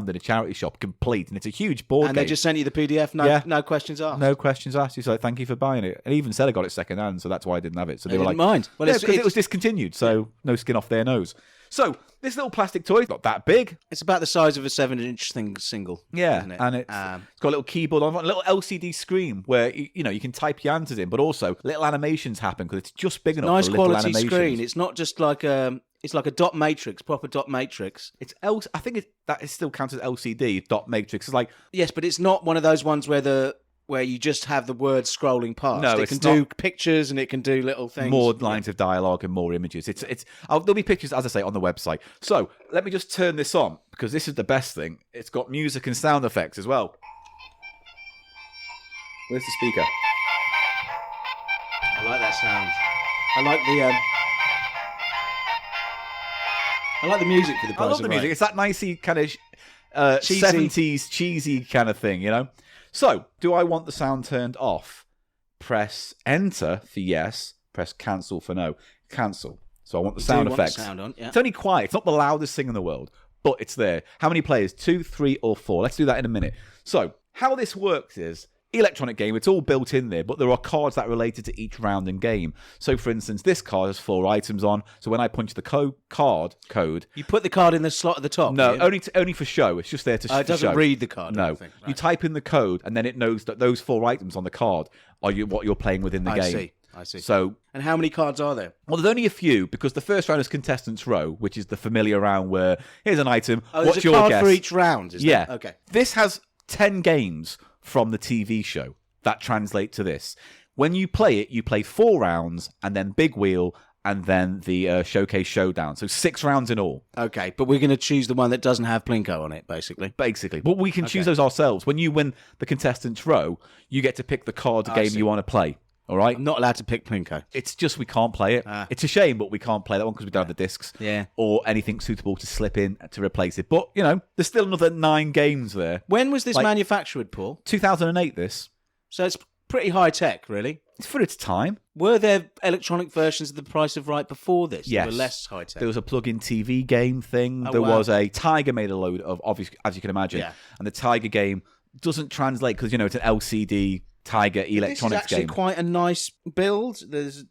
in a charity shop, complete, and it's a huge board And game. they just sent you the PDF, no questions asked. No questions asked. He's like, thank you for buying it. And he even said I got it second hand, so that's why I didn't have it. So They they were didn't like, mind. Well, yeah, it's- because it it's- was discontinued, so no skin off their nose. So this little plastic toy, not that big. It's about the size of a 7-inch single. Yeah, isn't it? and it's got a little keyboard on, a little LCD screen where you can type your answers in, but also little animations happen because it's just big enough Nice for little quality animations. screen. It's not just like it's like a dot matrix, proper dot matrix. I think that it still counts as LCD dot matrix. It's like Yes, but it's not one of those ones where you just have the words scrolling past. No, it it's can do not. pictures and it can do little things. more lines of dialogue and more images. There'll be pictures, as I say, on the website. So let me just turn this on because this is the best thing. It's got music and sound effects as well. Where's the speaker? I like that sound. I like the music for the I price love the of music. right. It's that nicey kind of Cheesy. 70s cheesy kind of thing, So, do I want the sound turned off? Press enter for yes. Press cancel for no. Cancel. So I want the You sound do want the effects. sound on, yeah. It's only quiet. It's not the loudest thing in the world, but it's there. How many players? 2, 3, or 4? Let's do that in a minute. So, how this works is electronic game. It's all built in there, but there are cards that are related to each round and game. So, for instance, this card has 4 items on. So when I punch the card code, You put the card in the slot at the top. no, do you? only for show. It's just there to It doesn't show. read the card. I No, don't think. you type in the code, and then it knows that those 4 items on the card are what you're playing within the game. I see. So, And how many cards are there? well, there's only a few because the first round is contestants row, which is the familiar round where here's an item. Oh, what's there's a your card guess? for each round. Is Yeah. there? Okay. This has 10 games from the TV show that translate to this. When you play it, you play 4 rounds, and then Big Wheel, and then the Showcase Showdown. So 6 rounds in all, Okay, but we're going to choose the one that doesn't have Plinko on it, basically. basically. But we can choose those ourselves. When you win the contestants row, you get to pick the card game see. you want to play. All right? I'm not allowed to pick Plinko. It's just we can't play it. It's a shame, but we can't play that one because we don't have the discs. Yeah. Or anything suitable to slip in to replace it. But, there's still another 9 games there. When was this Like- manufactured, Paul? 2008, this. So it's pretty high tech, really. It's for its time. Were there electronic versions of The Price of Right before this? Yes. That were less high tech. There was a plug-in TV game thing. Oh, There wow. was a Tiger made a load of, obviously, as you can imagine. Yeah. And the Tiger game doesn't translate because, it's an LCD Tiger This is electronics actually game. quite a nice build. There's,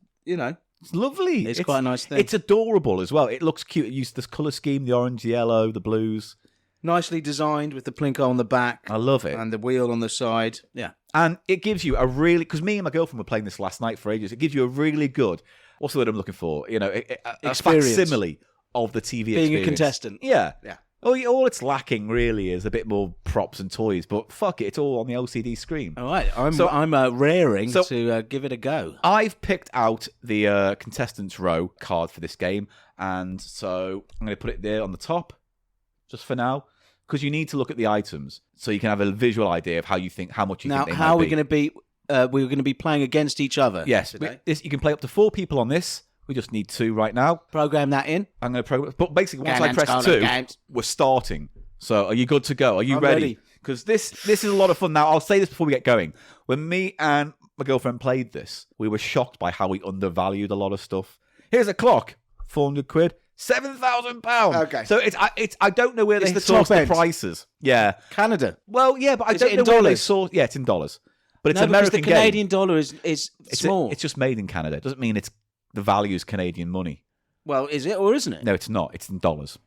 It's lovely. It's quite a nice thing. It's adorable as well. It looks cute. It used this colour scheme, the orange, the yellow, the blues. nicely designed with the Plinko on the back. I love it. And the wheel on the side. Yeah. And it gives you a really, because me and my girlfriend were playing this last night for ages, it gives you a really good, what's the word I'm looking for? A Experience. facsimile of the TV Being experience. a contestant. Yeah. Yeah. All it's lacking really is a bit more props and toys, but fuck it, it's all on the LCD screen. All right. I'm So- raring so- to give it a go. I've picked out the contestants row card for this game, and so I'm going to put it there on the top, just for now, because you need to look at the items so you can have a visual idea of how much you think Now, they how might are we be. going to be? We're going to be playing against each other. Yes, Today. you can play up to 4 people on this. We just need 2 right now. Program that in. I'm going to program, but basically once Gannon's I press gonna 2, count. we're starting. So are you good to go? Are you I'm ready? ready. Because this is a lot of fun. Now I'll say this before we get going. When me and my girlfriend played this, we were shocked by how we undervalued a lot of stuff. Here's a clock, £400, £7,000. Okay. So I don't know where It's they the source top the end. prices. Yeah. Canada. Well, yeah, but I Is don't it know in where they dollars? source. Yeah, it's in dollars, but it's No, an because American the Canadian game. dollar is It's small. it's just made in Canada. It doesn't mean it's the value is Canadian money. Well, is it or isn't it? No, it's not. It's in dollars.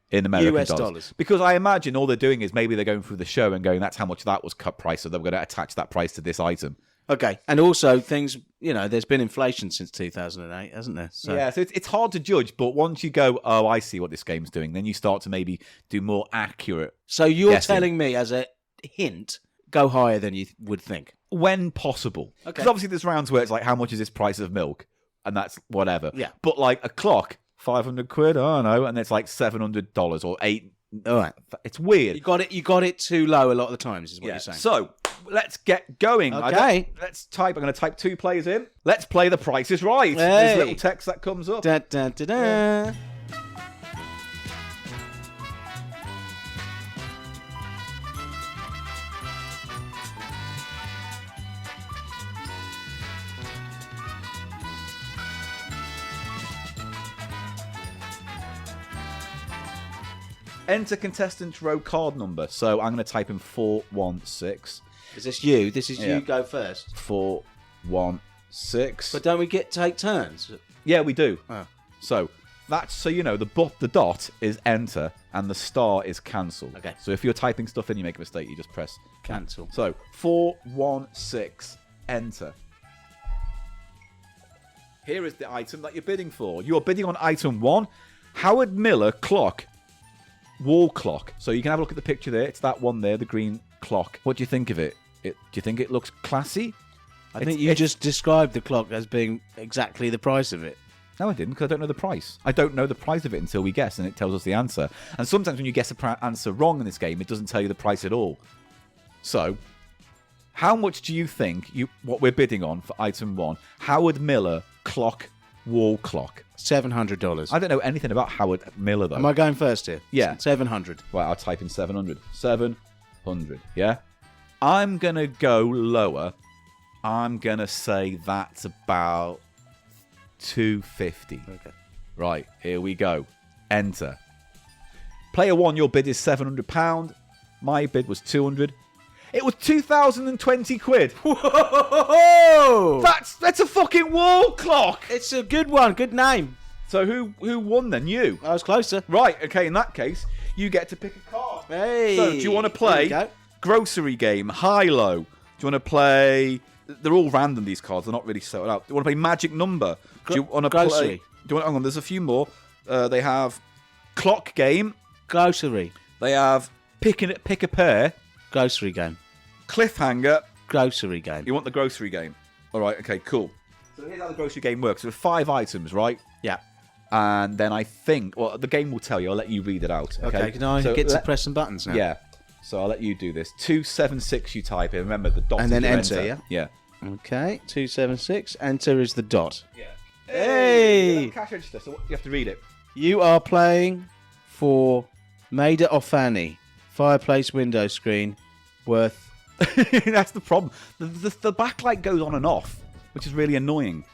In American US dollars. dollars. Because I imagine all they're doing is maybe they're going through the show and going, that's how much that was cut price, so they're going to attach that price to this item. Okay. And also things, there's been inflation since 2008, hasn't there? So Yeah, so it's hard to judge, but once you go, oh, I see what this game's doing, then you start to maybe do more accurate So you're guessing. telling me as a hint, go higher than you would think. when possible. Okay. Because obviously there's rounds where it's like, how much is this price of milk? And that's whatever. Yeah. But like a clock, £500, I don't know, and it's like $700 or $8. All right. It's weird. You got it too low a lot of the times is what you're saying. So let's get going. Okay. Let's type. I'm going to type 2 players in. Let's play The Price is Right. Hey. There's a little text that comes up. Da, da, da, da. Enter contestant row card number. So I'm going to type in 416. Is this you? This is Yeah. you go first. 416. But don't we take turns? Yeah, we do. Oh. So that's so you know the dot is enter and the star is cancel. Okay. So if you're typing stuff in, you make a mistake, you just press Cancel. So 416 enter. Here is the item that you're bidding for. You are bidding on item 1, Howard Miller clock, wall clock. So you can have a look at the picture there. It's that one there, the green clock. What do you think of it? Do you think it looks classy? I think you just described the clock as being exactly the price of it. No, I didn't, because I don't know the price. I don't know the price of it until we guess, and it tells us the answer. And sometimes when you guess an answer wrong in this game, it doesn't tell you the price at all. So, how much do you think what we're bidding on for item 1, Howard Miller clock, wall clock? $700. I don't know anything about Howard Miller, though. Am I going first here? Yeah. 700. Right, I'll type in 700. 700, yeah? I'm going to go lower. I'm going to say that's about 250. Okay. Right, here we go. Enter. Player 1, your bid is £700. My bid was 200. It was 2,020 quid. Whoa! That's a fucking wall clock. It's a good one. Good name. So who won then? You. I was closer. Right, okay, in that case, you get to pick a card. Hey. So do you want to There play we go. grocery game, high-low? Do you want to play... They're all random, these cards. They're not really set out. Do you want to play magic number? Do you want to Grocery. play... Do you want... Hang on, there's a few more. They have clock game. Grocery. They have pick a pair. Grocery game. Cliffhanger. Grocery game. You want the grocery game? All right, okay, cool. So here's how the grocery game works. There are 5 items, right? Yeah. And then I think... Well, the game will tell you. I'll let you read it out. Okay, can I So get to press some buttons now? Yeah. So I'll let you do this. 276 you type in. Remember, the dot And is then your enter, yeah? Yeah. Okay, 276. Enter is the dot. Yeah. Hey! Cash register, so you have to read it. You are playing for Maida Offani. Fireplace window screen worth... That's the problem. The backlight goes on and off, which is really annoying.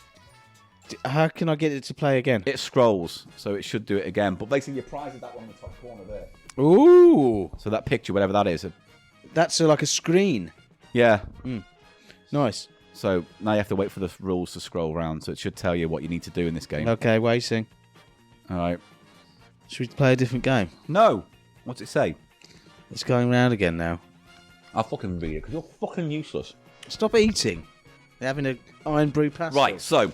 How can I get it to play again? It scrolls, so it should do it again. But basically, your prize is that one in the top corner there. Ooh! So that picture, whatever that is. That's like a screen. Yeah. Nice. So now you have to wait for the rules to scroll around, so it should tell you what you need to do in this game. Okay, waiting. All right. Should we play a different game? No. What's it say? It's going round again now. I'll fucking read it, because you're fucking useless. Stop eating. You're having an iron brew pasta. Right, so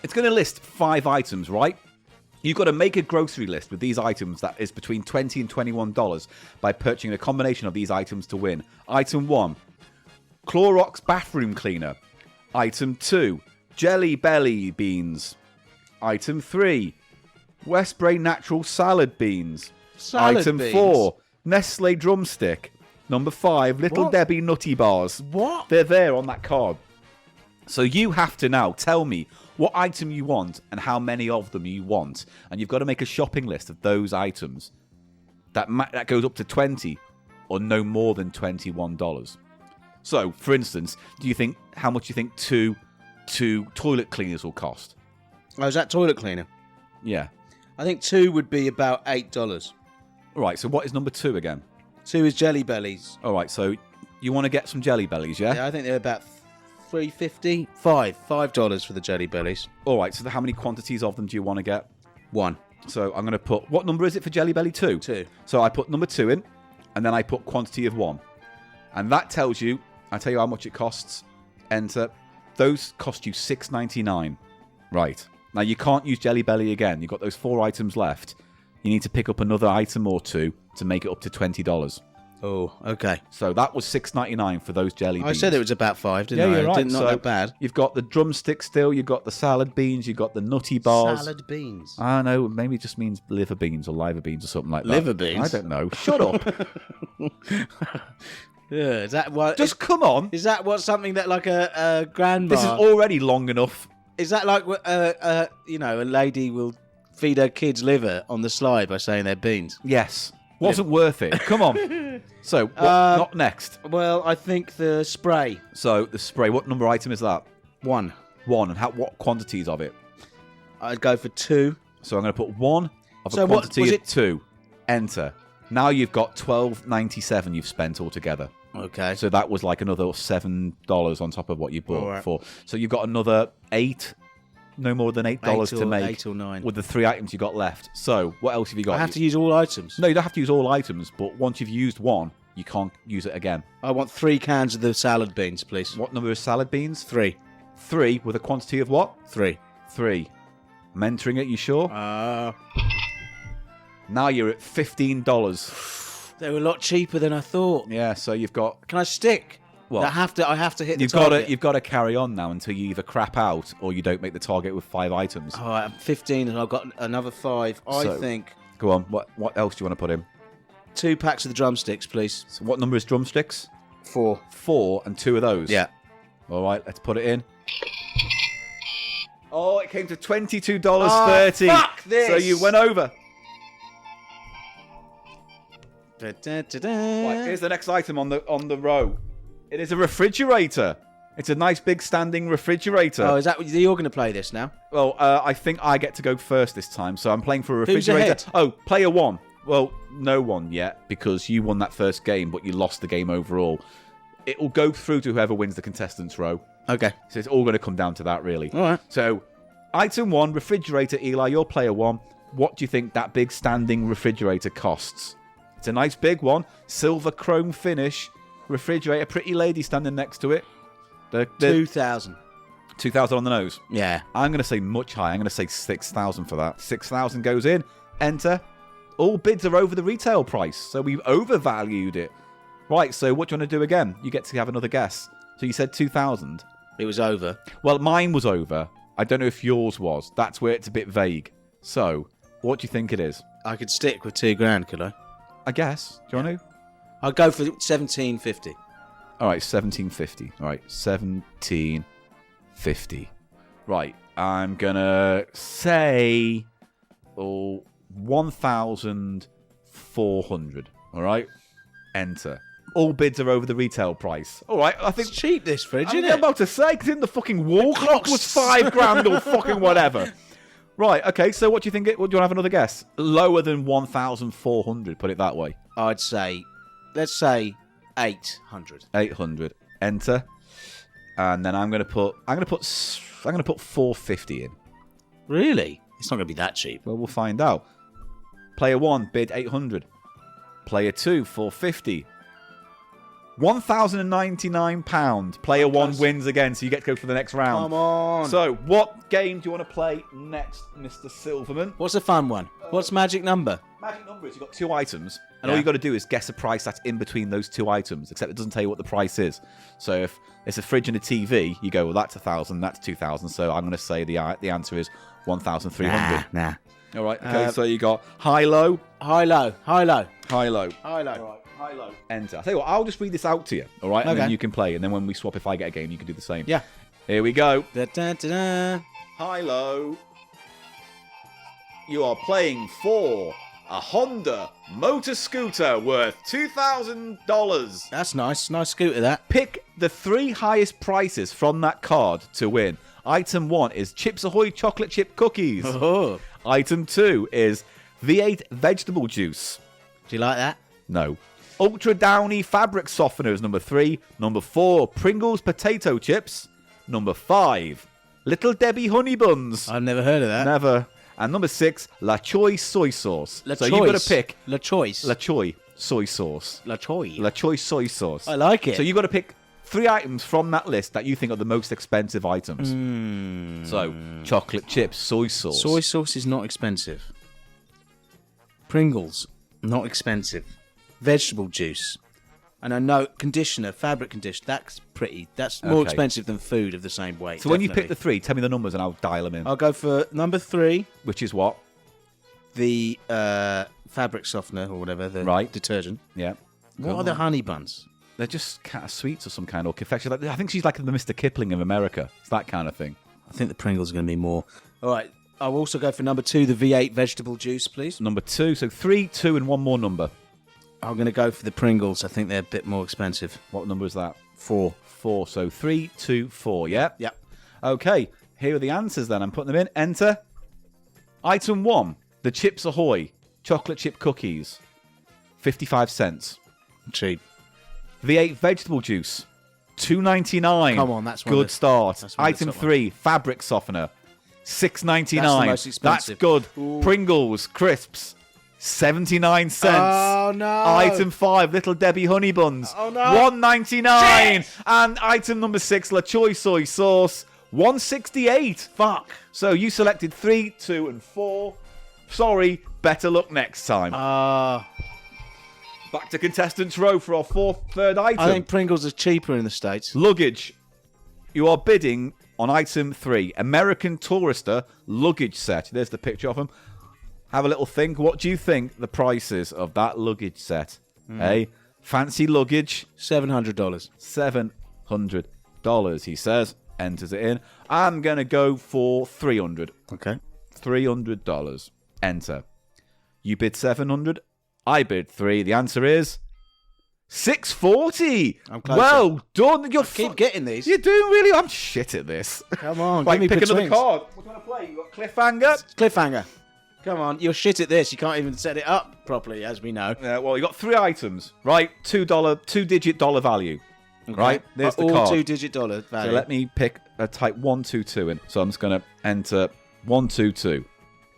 it's going to list 5 items, right? You've got to make a grocery list with these items that is between $20 and $21 by purchasing a combination of these items to win. Item 1, Clorox bathroom cleaner. Item 2, Jelly Belly beans. Item 3, Westbury natural salad beans. Salad Item beans? 4, Nestle drumstick. Number 5, Little What? Debbie nutty bars. What? They're there on that card. So you have to now tell me what item you want and how many of them you want. And you've got to make a shopping list of those items that goes up to 20 or no more than $21. So, for instance, how much do you think two toilet cleaners will cost? Oh, is that toilet cleaner? Yeah. I think 2 would be about $8. All right, so what is number 2 again? 2 is Jelly Bellies. All right, so you want to get some Jelly Bellies, yeah? Yeah, I think they're about $3.50. $5 for the Jelly Bellies. All right, so how many quantities of them do you want to get? 1. So I'm going to put... What number is it for Jelly Belly 2? 2. So I put number 2 in, and then I put quantity of 1. And that tells you... I tell you how much it costs. Enter. Those cost you $6.99. Right. Now, you can't use Jelly Belly again. You've got those 4 items left. You need to pick up another item or 2 to make it up to $20. Oh, okay. So that was $6.99 for those jelly beans. I said it was about 5, didn't I? Yeah, you're right. Not So that bad. You've got the drumstick still. You've got the salad beans. You've got the nutty bars. Salad beans. I know. Maybe it just means liver beans or liver beans or something like that. Liver beans? I don't know. Shut up. Yeah, is that what? Just come on. Is that what something that like a grandma? This is already long enough. Is that like a lady will feed her kids liver on the slide by saying they're beans? Yes. Wasn't worth it. Come on. So, not next. Well, I think the spray. So, the spray, what number item is that? 1. 1. And what quantities of it? I'd go for 2. So, I'm going to put 1 of So a what quantity was of it? 2. Enter. Now you've got $12.97 you've spent altogether. Okay. So that was like another $7 on top of what you bought Alright. for. So you've got another $8, no more than $8 to make 8 or 9. with the 3 items you got left. So what else have you got? I have to use all items. No, you don't have to use all items, but once you've used one, you can't use it again. I want 3 cans of the salad beans, please. What number of salad beans? 3. 3 with a quantity of what? 3. 3. I'm entering it, you sure? Now you're at $15. They were a lot cheaper than I thought. Yeah, so you've got... Can I stick? What? I have to hit the You've target. got to carry on now until you either crap out or you don't make the target with 5 items. All right, I'm 15 and I've got another 5. I So- think Go on. What else do you want to put in? 2 packs of the drumsticks, please. So what number is drumsticks? 4. 4 and 2 of those. Yeah. All right, let's put it in. Oh, it came to $22.30. fuck this. So you went over. Da, da, da, da. Right, here's the next item on the row. It is a refrigerator. It's a nice big standing refrigerator. Oh, is that you're going to play this now? Well, I think I get to go first this time, so I'm playing for a Who's refrigerator. ahead? Oh, player 1. Well, no one yet, because you won that first game, but you lost the game overall. It will go through to whoever wins the contestants row. Okay. So it's all going to come down to that, really. All right. So, item 1, refrigerator. Eli, you're player 1. What do you think that big standing refrigerator costs? It's a nice big one. Silver chrome finish. Refrigerator. Pretty lady standing next to it. The 2,000. 2,000 on the nose. Yeah. I'm going to say much higher. I'm going to say 6,000 for that. 6,000 goes in. Enter. All bids are over the retail price, so we've overvalued it. Right, so what do you want to do again? You get to have another guess. So you said 2,000. It was over. Well, mine was over. I don't know if yours was. That's where it's a bit vague. So, what do you think it is? I could stick with $2,000, could I? I guess. Do you want to? I'll go for 1,750. All right, 1,750. All right, 1,750. Right, I'm going to say 1,400. All right? Enter. All bids are over the retail price. All right, I think... It's cheap, this fridge, I'm isn't it? about to say, because in the fucking wall clock was $5,000 or fucking whatever. Right, okay, so what do you think? Do you want to have another guess? Lower than 1,400, put it that way. I'd say, let's say 800. 800. Enter. And then I'm going to put 450 in. Really? It's not going to be that cheap. Well, we'll find out. Player 1 bid 800. Player 2 450. £1,099. Player 1 wins again, so you get to go for the next round. Come on. So, what game do you want to play next, Mr. Silverman? What's a fun one? What's magic number? Magic number is you've got 2 items, and Yeah. all you've got to do is guess a price that's in between those 2 items, except it doesn't tell you what the price is. So if it's a fridge and a TV, you go, well, that's 1,000, that's 2,000, so I'm going to say the answer is 1,300. Nah. All right, okay, so you got high-low. High-low. High-low. High-low. High-low. All right, high-low. Enter. I'll tell you what, I'll just read this out to you, all right? And then Okay. you can play, and then when we swap, if I get a game, you can do the same. Yeah. Here we go. Da-da-da-da. High-low. You are playing for a Honda motor scooter worth $2,000. That's nice. Nice scooter, that. Pick the 3 highest prices from that card to win. Item 1 is Chips Ahoy chocolate chip cookies. Oh. Item 2 is V8 vegetable juice. Do you like that? No. Ultra Downy fabric softeners, number 3. Number 4, Pringles potato chips. Number 5, Little Debbie honey buns. I've never heard of that. Never. And number 6, La Choy soy sauce. La So you've got to pick La Choice. La Choy soy sauce. La Choy. La Choy soy sauce. I like it. So you've got to pick 3 items from that list that you think are the most expensive items. So, chocolate chips, soy sauce. Soy sauce is not expensive. Pringles, not expensive. Vegetable juice. And I know conditioner, fabric conditioner, that's more Okay. expensive than food of the same weight. So when you pick definitely. the 3, tell me the numbers and I'll dial them in. I'll go for number 3, Which is what? the fabric softener or whatever, the Right. detergent. Yeah. What are the honey buns? They're just kind of sweets of some kind or confection. I think she's like the Mr. Kipling of America. It's that kind of thing. I think the Pringles are going to be more. All right. I'll also go for number 2, the V8 vegetable juice, please. Number 2. So 3, 2, and one more number. I'm going to go for the Pringles. I think they're a bit more expensive. What number is that? 4. 4. So 3, 2, 4. Yeah? Yep. Okay. Here are the answers then. I'm putting them in. Enter. Item 1. The Chips Ahoy chocolate chip cookies. 55 cents. Cheap. V8 vegetable juice. $2.99. Come on, that's one good of the- start. that's one of the Item top 3. Fabric softener. $6.99. That's the most expensive. That's good. Ooh. Pringles crisps. 79 cents. Oh, no. Item 5, Little Debbie honey buns. Oh, no. $1.99. And item number 6, La Choy soy sauce. $1.68. Fuck. So you selected 3, 2, and 4. Sorry, better luck next time. Back to contestants row for our third item. I think Pringles are cheaper in the States. Luggage. You are bidding on item 3, American Tourister luggage set. There's the picture of them. Have a little think. What do you think the price is of that luggage set? Hey, fancy luggage. $700. $700, he says. Enters it in. I'm going to go for $300. Okay. $300. Enter. You bid 700. I bid 3. The answer is $640. I'm closer. Well done. You're Keep getting these. You're doing really. I'm shit at this. Come on, Right, give me pick another betweens. card. What do you want to play? You got cliffhanger. Cliffhanger. Come on, you're shit at this. You can't even set it up properly, as we know. Well, you got 3 items, right? $2 dollar value. Right, there's the all card. $2 value. So let me pick a type 122 in. So I'm just going to enter 122.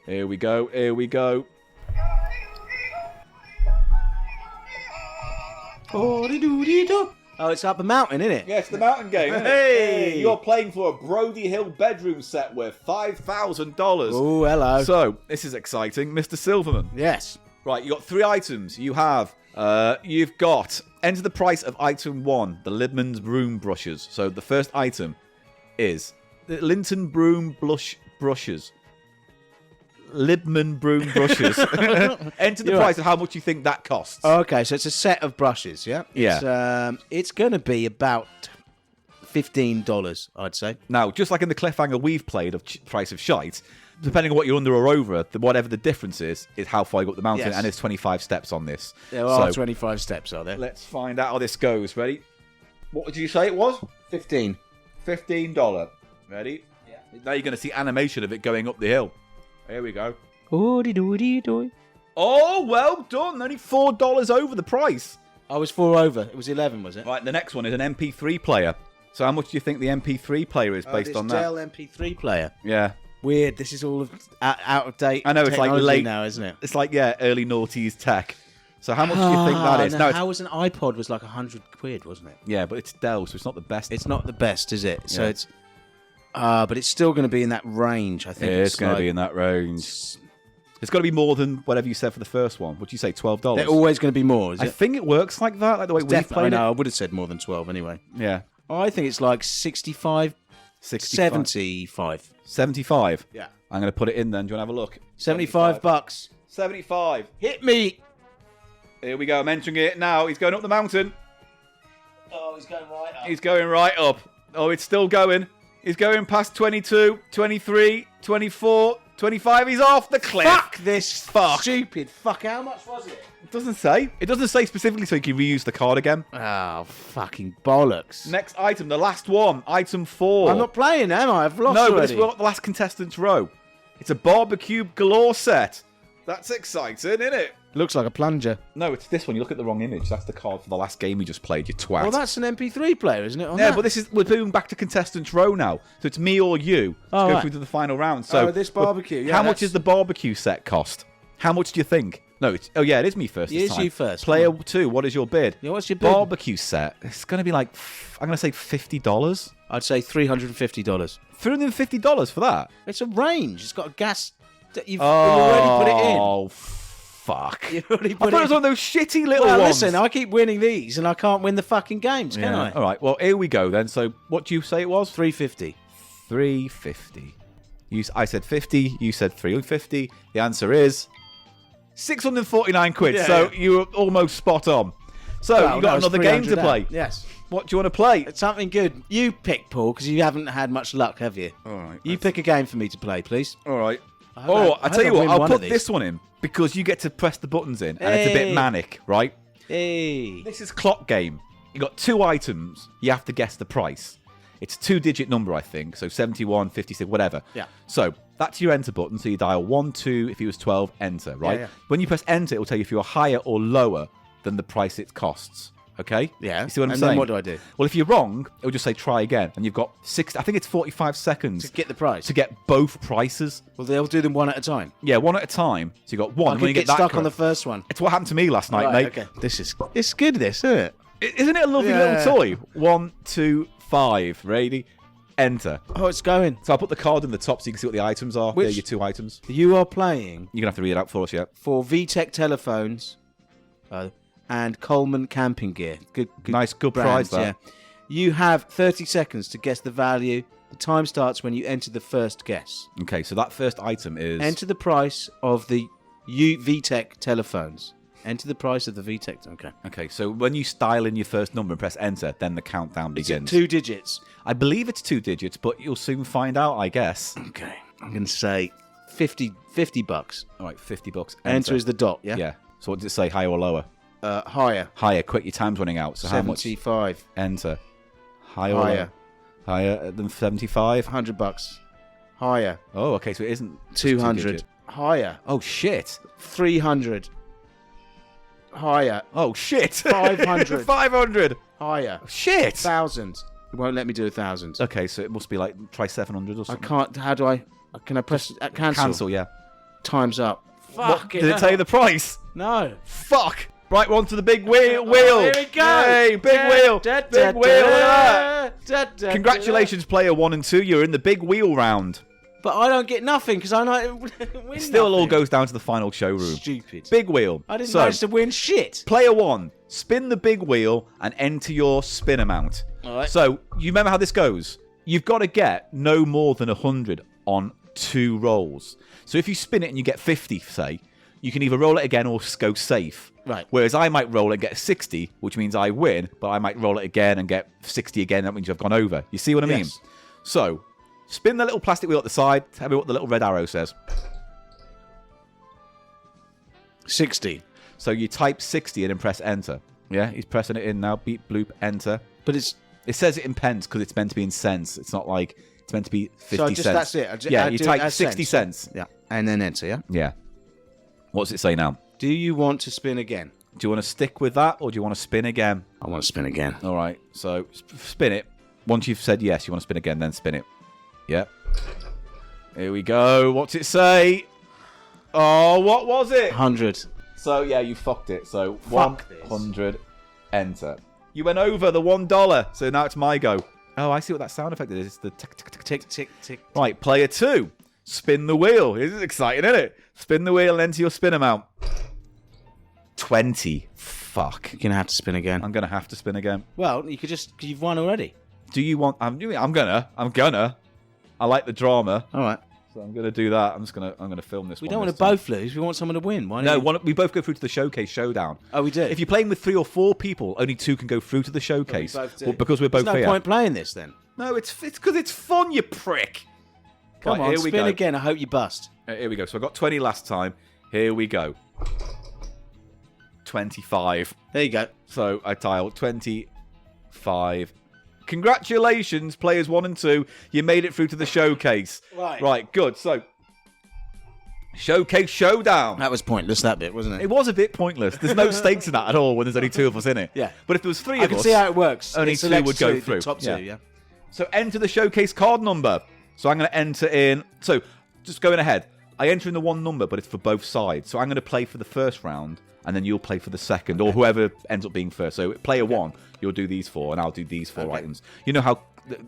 Here we go. Here we go. Oh, it's up a mountain, isn't it? Yeah, it's the mountain game. Isn't Hey! it? You're playing for a Brody Hill bedroom set worth $5,000. Oh, hello. So this is exciting, Mr. Silverman. Yes. Right, you got 3 items. You've got enter the price of item 1, the Libman's broom brushes. So the first item is the Linton broom brushes. Libman broom brushes. Enter the You're price right. of how much you think that costs. Okay, so it's a set of brushes, yeah? Yeah. It's going to be about $15, I'd say. Now, just like in the cliffhanger we've played of Price of Shite, depending on what you're under or over, whatever the difference is how far you go up the mountain, Yes. and there's 25 steps on this. There are So 25 steps, are there? let's find out how this goes. Ready? What did you say it was? 15. $15. Ready? Yeah. Now you're going to see animation of it going up the hill. Here we go. Oh, well done. Only $4 over the price. I was 4 over. It was 11, was it? Right, the next one is an MP3 player. So how much do you think the MP3 player is based on that? Dell MP3 player. Yeah. Weird. This is all out of date. I know, it's like technology late now, isn't it? It's like, yeah, early noughties tech. So how much do you think that is? No, it's, how was an iPod was like £100, wasn't it? yeah, but it's Dell, so it's not the best. It's not the best, is it? So Yeah. it's, but it's still going to be in that range. I think It's going to be in that range. It's got to be more than whatever you said for the first one. What'd you say, $12? They're always going to be more. Is I it? think it works like that, like the way we've Definitely. played No, I it. would have said more than 12 anyway. Yeah. I think it's like 65, 75. 75. Yeah. I'm going to put it in then. Do you want to have a look? $75. 75. Hit me. Here we go. I'm entering it now. He's going up the mountain. Oh, he's going right up. He's going right up. Oh, it's still going. He's going past 22, 23, 24, 25. He's off the cliff. Fuck this stupid fuck. How much was it? It doesn't say. It doesn't say specifically so you can reuse the card again. Oh, fucking bollocks. Next item, the last one. Item 4. I'm not playing, am I? I've lost No, but already. it's not the last contestant's row. It's a barbecue galore set. That's exciting, isn't it? Looks like a plunger. No, it's this one. You look at the wrong image. That's the card for the last game you just played, you twat. Well, that's an MP3 player, isn't it? on yeah, that? but we're moving back to contestants row now. So it's me or you to Oh, go right. through to the final round. So this barbecue. Yeah, how much that's- is the barbecue set cost? How much do you think? No, it is me first. It this is time. you first. Player Come 2, what is your bid? Yeah, what's your bid? Barbecue set. It's going to be like, I'm going to say $50. I'd say $350. $350 for that? It's a range. It's got a gas. You've already put it in. Oh, fuck. You've already I put thought it it was in. one of those shitty little Well, ones. listen, I keep winning these and I can't win the fucking games, can I? All right, well, here we go then. So what do you say it was? $350. $350. I said 50, you said 350. The answer is 649 quid. Yeah, So yeah. you were almost spot on. So Well, you got no, it's another game to 300 play. out. Yes. What do you want to play? It's something good. You pick, Paul, because you haven't had much luck, have you? All right. You pick a game for me to play, please. All right. I I tell you hope I what, win I'll one put of these. this one in because you get to press the buttons in, and it's a bit Hey. manic, right? Hey. This is clock game. You got 2 items. You have to guess the price. It's a 2-digit number, I think. So 71, 56, whatever. Yeah. So that's your enter button. So you dial 1, 2. If it was 12, enter. Right. yeah. When you press enter, it will tell you if you're higher or lower than the price it costs. Okay. Yeah. You see what I'm And saying? then what do I do? Well, if you're wrong, it will just say try again, and you've got 6. I think it's 45 seconds To get the price. to get both prices. Well, they'll do them one at a time. Yeah, one at a time. So you got one. I and could when you get that stuck on the correct- first one. It's what happened to me last night, Right, mate. okay. It's good, this, isn't it? Isn't it a lovely Yeah. little toy? 1, 2, 5. Ready? Enter. Oh, it's going. So I'll put the card in the top so you can see what the items are. Which- There are your 2 items. You are playing You're going to have to read it out for us, yeah? for VTech telephones and Coleman camping gear. Good Nice, good brands, prize, that. yeah. You have 30 seconds to guess the value. The time starts when you enter the first guess. Okay, so that first item is... Enter the price of the VTech telephones. Enter the price of the VTech. Okay. Okay, so when you style in your first number and press enter, then the countdown begins. 2 digits. I believe it's 2 digits, but you'll soon find out, I guess. Okay. I'm going to say 50 bucks. All right, $50. Enter is the dot, yeah? Yeah. So what does it say, higher or lower? Higher. Higher, quick, your time's running out. So how much? 75. Enter. Higher or Higher. lower? Higher than 75? $100. Higher. Oh, okay, so it isn't just 200. 2-digit. Higher. Oh, shit. 300. Higher. Oh, shit. 500. 500. Higher. Shit. 1,000. It won't let me do 1,000. Okay, so it must be like, try 700 or I something. can't. How do I? Can I press cancel? Cancel, yeah. Time's up. What, did it tell you the price? No. Fuck. Right, we're on to the big wheel. Here we go. Hey, big wheel. Big wheel. Look at that. Congratulations, player 1 and 2. You're in the big wheel round. But I don't get nothing because I don't win. It still all nothing. goes down to the final showroom. Stupid. Big wheel. I didn't so, manage to win shit. Player 1, spin the big wheel and enter your spin amount. All right. So, you remember how this goes? You've got to get no more than 100 on 2 rolls. So, if you spin it and you get 50, say, you can either roll it again or go safe. Right. Whereas I might roll it and get 60, which means I win, but I might roll it again and get 60 again. That means I've gone over. You see what I mean? Yes. So, spin the little plastic wheel at the side. Tell me what the little red arrow says. 60. So you type 60 in and press enter. Yeah, he's pressing it in now. Beep, bloop, enter. But it's It says it in pence because it's meant to be in cents. It's not like it's meant to be 50 so just cents. that's it. Yeah, I you do it type as 60 cents. Yeah. And then enter. Yeah. Yeah. What's it say now? Do you want to spin again? Do you want to stick with that or do you want to spin again? I want to spin again. All right. So spin it. Once you've said yes, you want to spin again, then spin it. Yeah. Here we go. What's it say? Oh, what was it? 100. So, yeah, you fucked it. So, Fuck this. 100, enter. You went over the $1, so now it's my go. Oh, I see what that sound effect is. It's the tick, tick, tick, tick. Tick, tick, tick. Right, player 2. Spin the wheel. This is exciting, isn't it? Spin the wheel and enter your spin amount. 20. Fuck. You're gonna have to spin again. I'm going to have to spin again. Well, you could just. Cause you've won already. Do you want... I'm gonna. I like the drama, All right. so I'm going to do that. I'm going to film this We one don't want this to time. both lose. We want someone to win. Why No, don't we both go through to the showcase showdown. Oh, we do. If you're playing with 3 or 4 people, only 2 can go through to the showcase. both do. Well, because we're both There's no here. point playing this then. No, it's because it's fun, you prick. Come Right, on, here we spin go. again. I hope you bust. Here we go. So I got 20 last time. Here we go. 25. There you go. So I tiled 25. Congratulations, players 1 and 2. You made it through to the showcase. Right, good. So, showcase showdown. That was pointless, that bit, wasn't it? It was a bit pointless. There's no stakes in that at all when there's only 2 of us in it. Yeah. But if there was 3 I of can us, see how it works. only It 2 selects would go the through. top 2, yeah. So enter the showcase card number. So I'm going to enter in. So just going ahead. I enter in the 1 number, but it's for both sides. So I'm going to play for the first round, and then you'll play for the second, or whoever ends up being first. So player 1, you'll do these 4, and I'll do these 4 items. You know how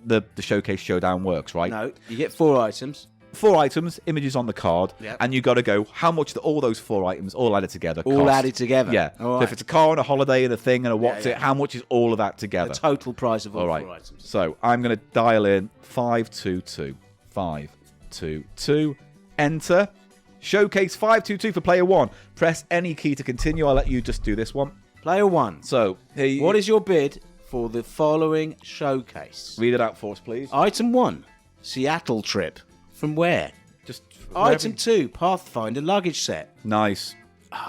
the showcase showdown works, right? No, you get 4 items. 4 items, images on the card, Yep. and you got to go how much all those 4 items all added together All cost. added together. Yeah. All So right. if it's a car and a holiday and a thing and a what's yeah. it, how much is all of that together? The total price of all All right. 4 items. So I'm going to dial in 522. 522. Enter. Showcase 522 for player 1. Press any key to continue. I'll let you just do this one. Player 1. So, What is your bid for the following showcase? Read it out for us, please. Item 1, Seattle trip. From where? Just Item 2, Pathfinder luggage set. Nice.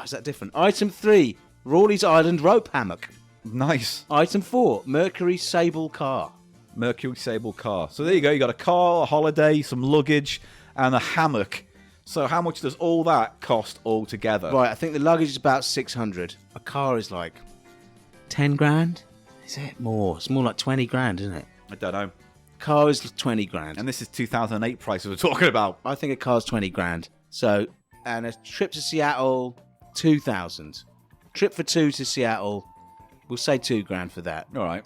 Is that different? Item 3, Rawley's Island rope hammock. Nice. Item 4, Mercury Sable car. Mercury Sable car. So there you go. You got a car, a holiday, some luggage, and a hammock. So how much does all that cost altogether? Right, I think the luggage is about 600. A car is like 10 grand? Is it more? It's more like 20 grand, isn't it? I don't know. Car is 20 grand. And this is 2008 prices we're talking about. I think a car's 20 grand. So, and a trip to Seattle, 2,000. Trip for 2 to Seattle, we'll say 2 grand for that. All right.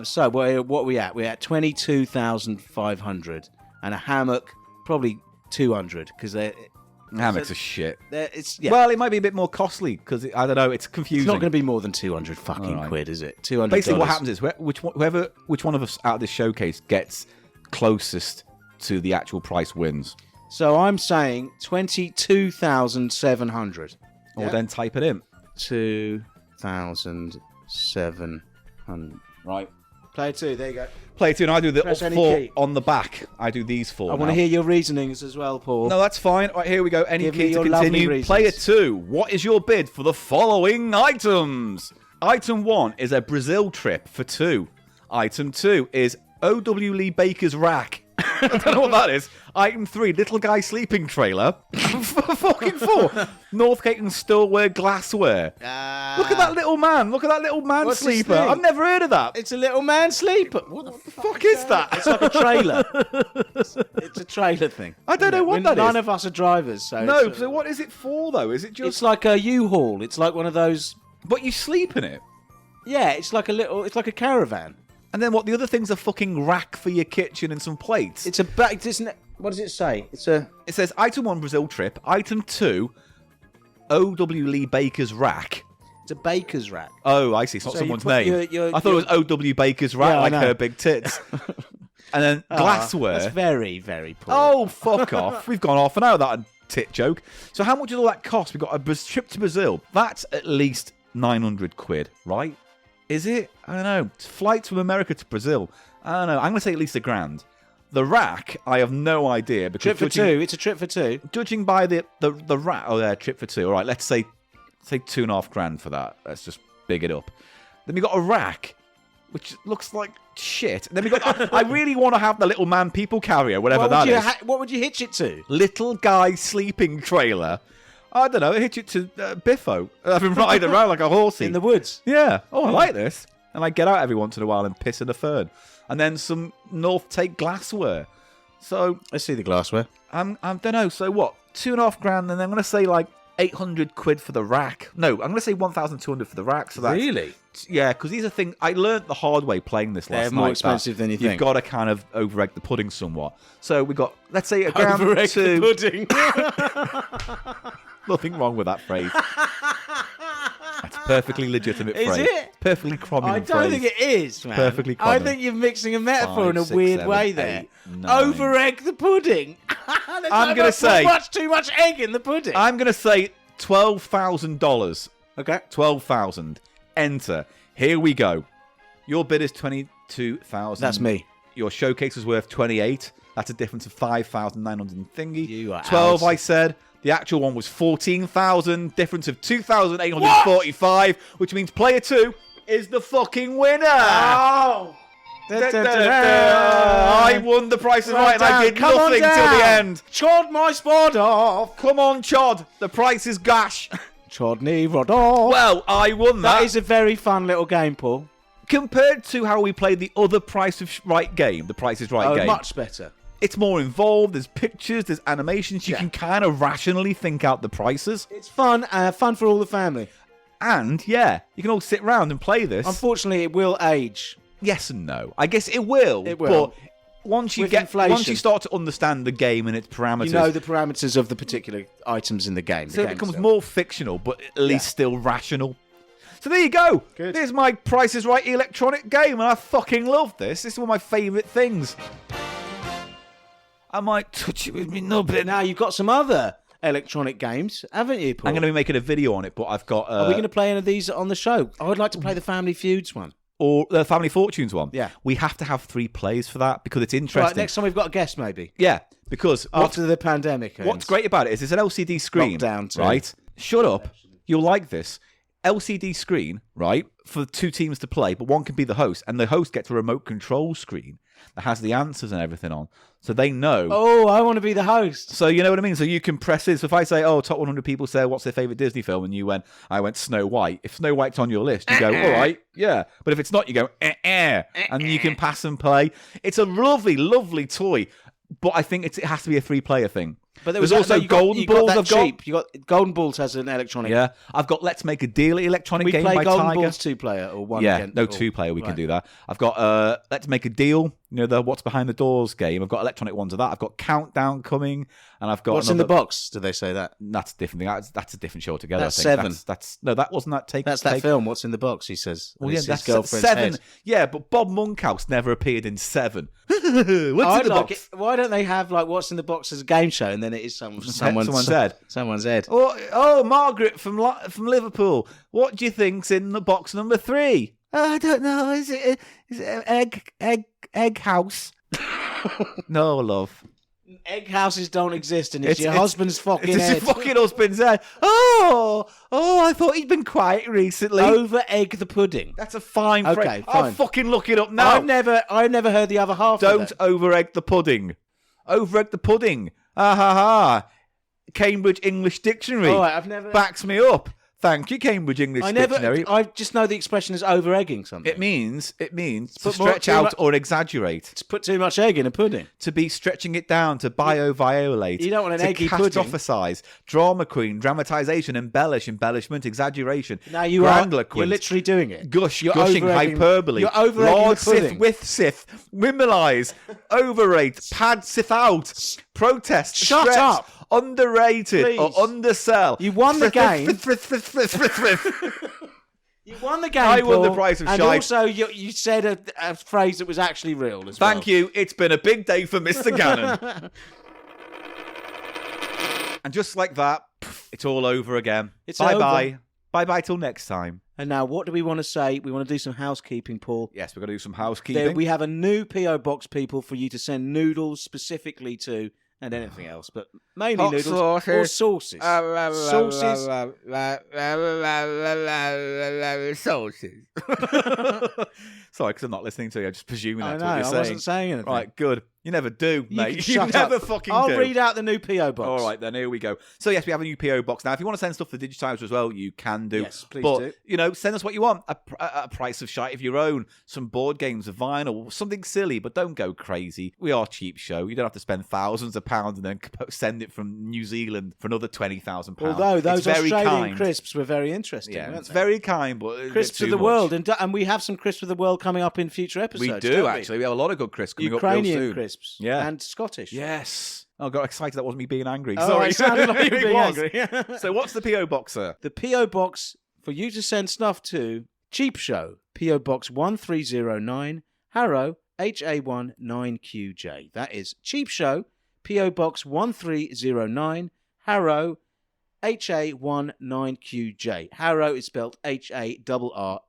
So what are we at? We're at 22,500. And a hammock, probably 200, because Hammocks are shit. it's yeah. Well, it might be a bit more costly because I don't know. It's confusing. It's not going to be more than 200 fucking Alright. quid, is it? 200. Basically, what happens is which one of us out of this showcase gets closest to the actual price wins. So I'm saying 22,700. Or then type it in. 2,700. Right. Player 2, there you go. Play two, and I do the Press any 4 key. on the back. I do these 4. I want to hear your reasonings as well, Paul. No, that's fine. Right, here we go. Any Give me key to your lovely continue. reasons. Player 2, what is your bid for the following items? Item 1 is a Brazil trip for 2. Item 2 is O.W. Lee Baker's rack. I don't know what that is. Item 3, little guy sleeping trailer. Fucking 4, Northgate and Stillware glassware. Look at that little man. Look at that little man What's his sleeper. thing? I've never heard of that. It's a little man sleeper. What the Fuck is that? It's like a trailer. It's a trailer thing. I don't know what that None is. of us are drivers, so No, it's, so what is it for though? Is it just? it's like a U-Haul. It's like one of those. But you sleep in it. Yeah, it's like a caravan. And then what? The other thing's a fucking rack for your kitchen and some plates. It's a back. What does it say? It's a. It says item 1 Brazil trip. Item 2 O.W. Lee Baker's rack. It's a baker's rack. Oh, I see. It's not So you someone's put name. your- I thought it was O.W. Baker's rack, Yeah, I like know. her big tits. And then glassware. That's very, very poor. Oh, fuck off. We've gone off an hour that tit joke. So how much does all that cost? We've got a trip to Brazil. That's at least 900 quid, right? Is it? I don't know. Flights from America to Brazil. I don't know. I'm going to say at least £1,000. The rack, I have no idea. Because Trip for 2. It's a trip for 2. Judging by the rack, oh yeah, trip for 2. All right, let's say £2,500 for that. Let's just big it up. Then we got a rack, which looks like shit. And then we got. I really want to have the little man people carrier, whatever that is. What would you hitch it to? Little guy sleeping trailer. I don't know. Hitch it to Biffo. Have him ride around like a horsey In the woods. Yeah. Oh, I like this. And I get out every once in a while and piss in a fern. And then some North Take glassware. So Let's see the glassware. I don't know. So what? £2,500, and then I'm going to say like 800 quid for the rack. No, I'm going to say 1,200 for the rack. So that's, Really? Yeah, because these are things I learnt the hard way playing this last They're night. more that expensive than you You've think. got to kind of over-egg the pudding somewhat. So we got, let's say, a grand Over-egg to... the pudding. Nothing wrong with that phrase. That's a perfectly legitimate Is phrase. it? Perfectly cromulent I don't think it is, man. Perfectly I common. think you're mixing a metaphor 5, in a 6, weird 7, way there. 8, 9. Over-egg the pudding. I'm going to say... too much egg in the pudding. I'm going to say $12,000. Okay. 12,000. Enter. Here we go. Your bid is 22,000. That's me. Your showcase is worth 28. That's a difference of 5,900 and thingy. You are 12, out. I said. The actual one was 14,000. Difference of 2,845, which means player 2 is the fucking winner. Oh! I won the Price is Right, and I did Come on nothing till down. the end. Chod my spot off. Come on, Chod. The price is gash. Chodney rod off. Well, I won that. That is a very fun little game, Paul. Compared to how we played the other Price is Right game, the Price is Right game, Much better. it's more involved. There's pictures, there's animations. You can kind of rationally think out the prices. It's fun, fun for all the family. And, yeah, you can all sit round and play this. Unfortunately, it will age. Yes and no. I guess it will. It will. But once you With inflation. once you start to understand the game and its parameters, You know the parameters of the particular items in the game. so it becomes more fictional, but at least still rational. So there you go. Good. There's my Price is Right electronic game, and I fucking love this. This is one of my favourite things. I might touch it with me nubbin. Now you've got some other electronic games, haven't you, Paul? I'm going to be making a video on it, but I've got... Are we going to play any of these on the show? I would like to play the Family Feuds one. Or the Family Fortunes one. Yeah. We have to have 3 players for that because it's interesting. Right, next time we've got a guest, maybe. Yeah, because... After the pandemic ends. What's great about it is it's an LCD screen. Lockdown too. Right? Shut up. You'll like this. LCD screen, right, for 2 teams to play, but one can be the host, and the host gets a remote control screen that has the answers and everything on, so they know. Oh, I want to be the host. So you know what I mean? So you can press it. So if I say, top 100 people say, what's their favourite Disney film? And I went Snow White. If Snow White's on your list, you go, all right, yeah. But if it's not, you go, and you can pass and play. It's a lovely, lovely toy, but I think it has to be a 3-player thing. But there's also Golden Balls. I've got. You got Golden Balls has an electronic. Yeah, I've got Let's Make a Deal, electronic we game play by Golden Tiger. Balls 2-player or one. Yeah, again, no or, 2-player. We can right. do that. I've got Let's Make a Deal. You know, the What's Behind the Doors game. I've got electronic ones of that. I've got Countdown coming, and I've got What's in the box? Do they say that? That's a different thing. That's a different show altogether. That's I think. 7. That's no, that wasn't that. That's that film. What's in the box? He says. Well, And yeah, it's that's his girlfriend's 7. head. Yeah, but Bob Monkhouse never appeared in 7. What's in the like box? it. Why don't they have like What's in the Box as a game show, and then it is someone's head. Someone's head. Oh, Margaret from Liverpool. What do you think's in the box number 3? I don't know. Is it egg house? No, love. Egg houses don't exist, and it's your husband's fucking it's head. your fucking husband's head. Oh, I thought he'd been quiet recently. Over egg the pudding. That's a fine phrase. Okay, I'll fine. fucking look it up now. I've never heard the other half. Don't of that. over egg the pudding. Over egg the pudding. Ah ha ha. Cambridge English Dictionary All right, I've never. backs me up. Thank you, Cambridge English Dictionary. I just know the expression is over egging something. It means to Put more- stretch too out much- or exaggerate. to put too much egg in a pudding. To be stretching it down, to bioviolate. You don't want an to eggy pudding. catastrophise, drama queen, dramatisation, embellishment, exaggeration. Now you are. You're grandiloquent, literally doing it. gush, You're gushing, over-egging- hyperbole. you're over-egging Lord the pudding. Sith with Sith, wimmelise, overrate, pad Sith out, protest, Shut stretch, up. underrated or Please. undersell. You won the game. You won the game. I won the Paul, prize of and shite. also you said a phrase that was actually real as well. Thank you. It's been a big day for Mr. Gannon. And just like that, it's all over again. It's Bye-bye. over. Bye-bye till next time. And now, what do we want to say? We want to do some housekeeping, Paul. Yes, we're going to do some housekeeping. We have a new PO box, people, for you to send noodles specifically to, and anything else, but mainly Hot noodles sauces. or sauces. Sauces. Sauces. Sorry, because I'm not listening to you. I'm just presuming I that's know. what you're I saying. wasn't saying anything. Right, good. You never do, You mate. can You shut never up. fucking I'll do. read out the new PO box. All right, then here we go. So yes, we have a new PO box now. If you want to send stuff to Digitizer as well, you can do. Yes, please but, do. Send us what you want. A price of shite of your own, some board games, a vinyl, something silly, but don't go crazy. We are a cheap show. You don't have to spend thousands of pounds and then send it from New Zealand for another £20,000. Although those it's very Australian kind. crisps were very interesting. Yeah, weren't it's they? very kind, but a bit Crisps too of the much. world, and we have some crisps of the world coming up in future episodes. We do don't actually. We have a lot of good crisps coming up Ukrainian real soon. crisps, Yeah. and Scottish. Yes. I got excited. That wasn't me being angry. Oh, Sorry. it sounded like you It being was. angry. So what's the PO box, sir? The PO box for you to send stuff to: Cheap Show, PO Box 1309, Harrow, HA1 9QJ. That is Cheap Show, PO Box 1309, Harrow, HA1 9QJ. Harrow is spelled HARROW,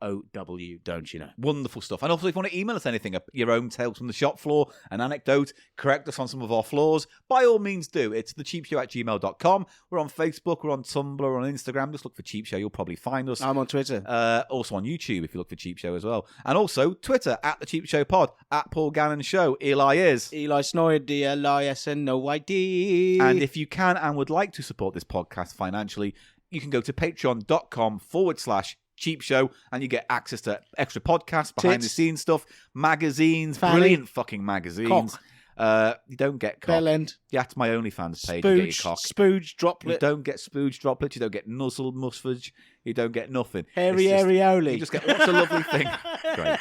don't you know? Wonderful stuff. And also, if you want to email us anything, your own tales from the shop floor, an anecdote, correct us on some of our flaws, by all means do. It's thecheapshow@gmail.com. We're on Facebook, we're on Tumblr, we're on Instagram. Just look for Cheap Show. You'll probably find us. I'm on Twitter. Also on YouTube if you look for Cheap Show as well. And also Twitter, @The Cheap Show Pod, @Paul Gannon Show. Eli is. Eli Snoid, DLISN, no ID. And if you can and would like to support this podcast financially, you can go to patreon.com/Cheap Show and you get access to extra podcasts, behind the scenes stuff, magazines, Fanny. brilliant fucking magazines. You don't get cock. Bell end. Yeah, to my OnlyFans page, you get your cock. Spooge, You droplet, don't get spooge droplets, you don't get nuzzle muffage, you don't get nothing. hairy It's just- areoli. You just get what's a lovely thing. Great.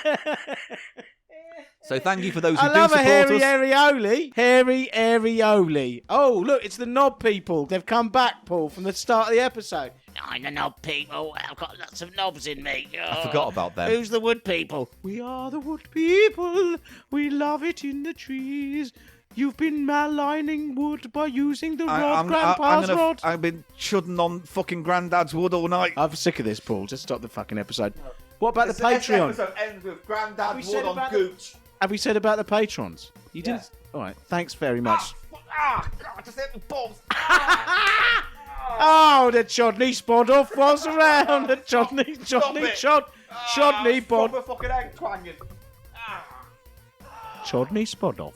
So thank you for those who I do love a support hairy us. areoli. Hairy areoli. Oh, look, it's the knob people. They've come back, Paul, from the start of the episode. I'm the knob people. I've got lots of knobs in me. I forgot about them. Who's the wood people? We are the wood people. We love it in the trees. You've been maligning wood by using the rod, Grandpa's rod. I've been chudding on fucking Grandad's wood all night. I'm sick of this, Paul. Just stop the fucking episode. What about the This Patreon? episode ends with Grandad's said wood on about Gooch. Have we said about the patrons? You didn't. All right. Thanks very much. God, just hit the balls. Oh, the Chodney Spodoff was around. The Chodney Stop Bod. a fucking egg twanging. Chodney Spodoff.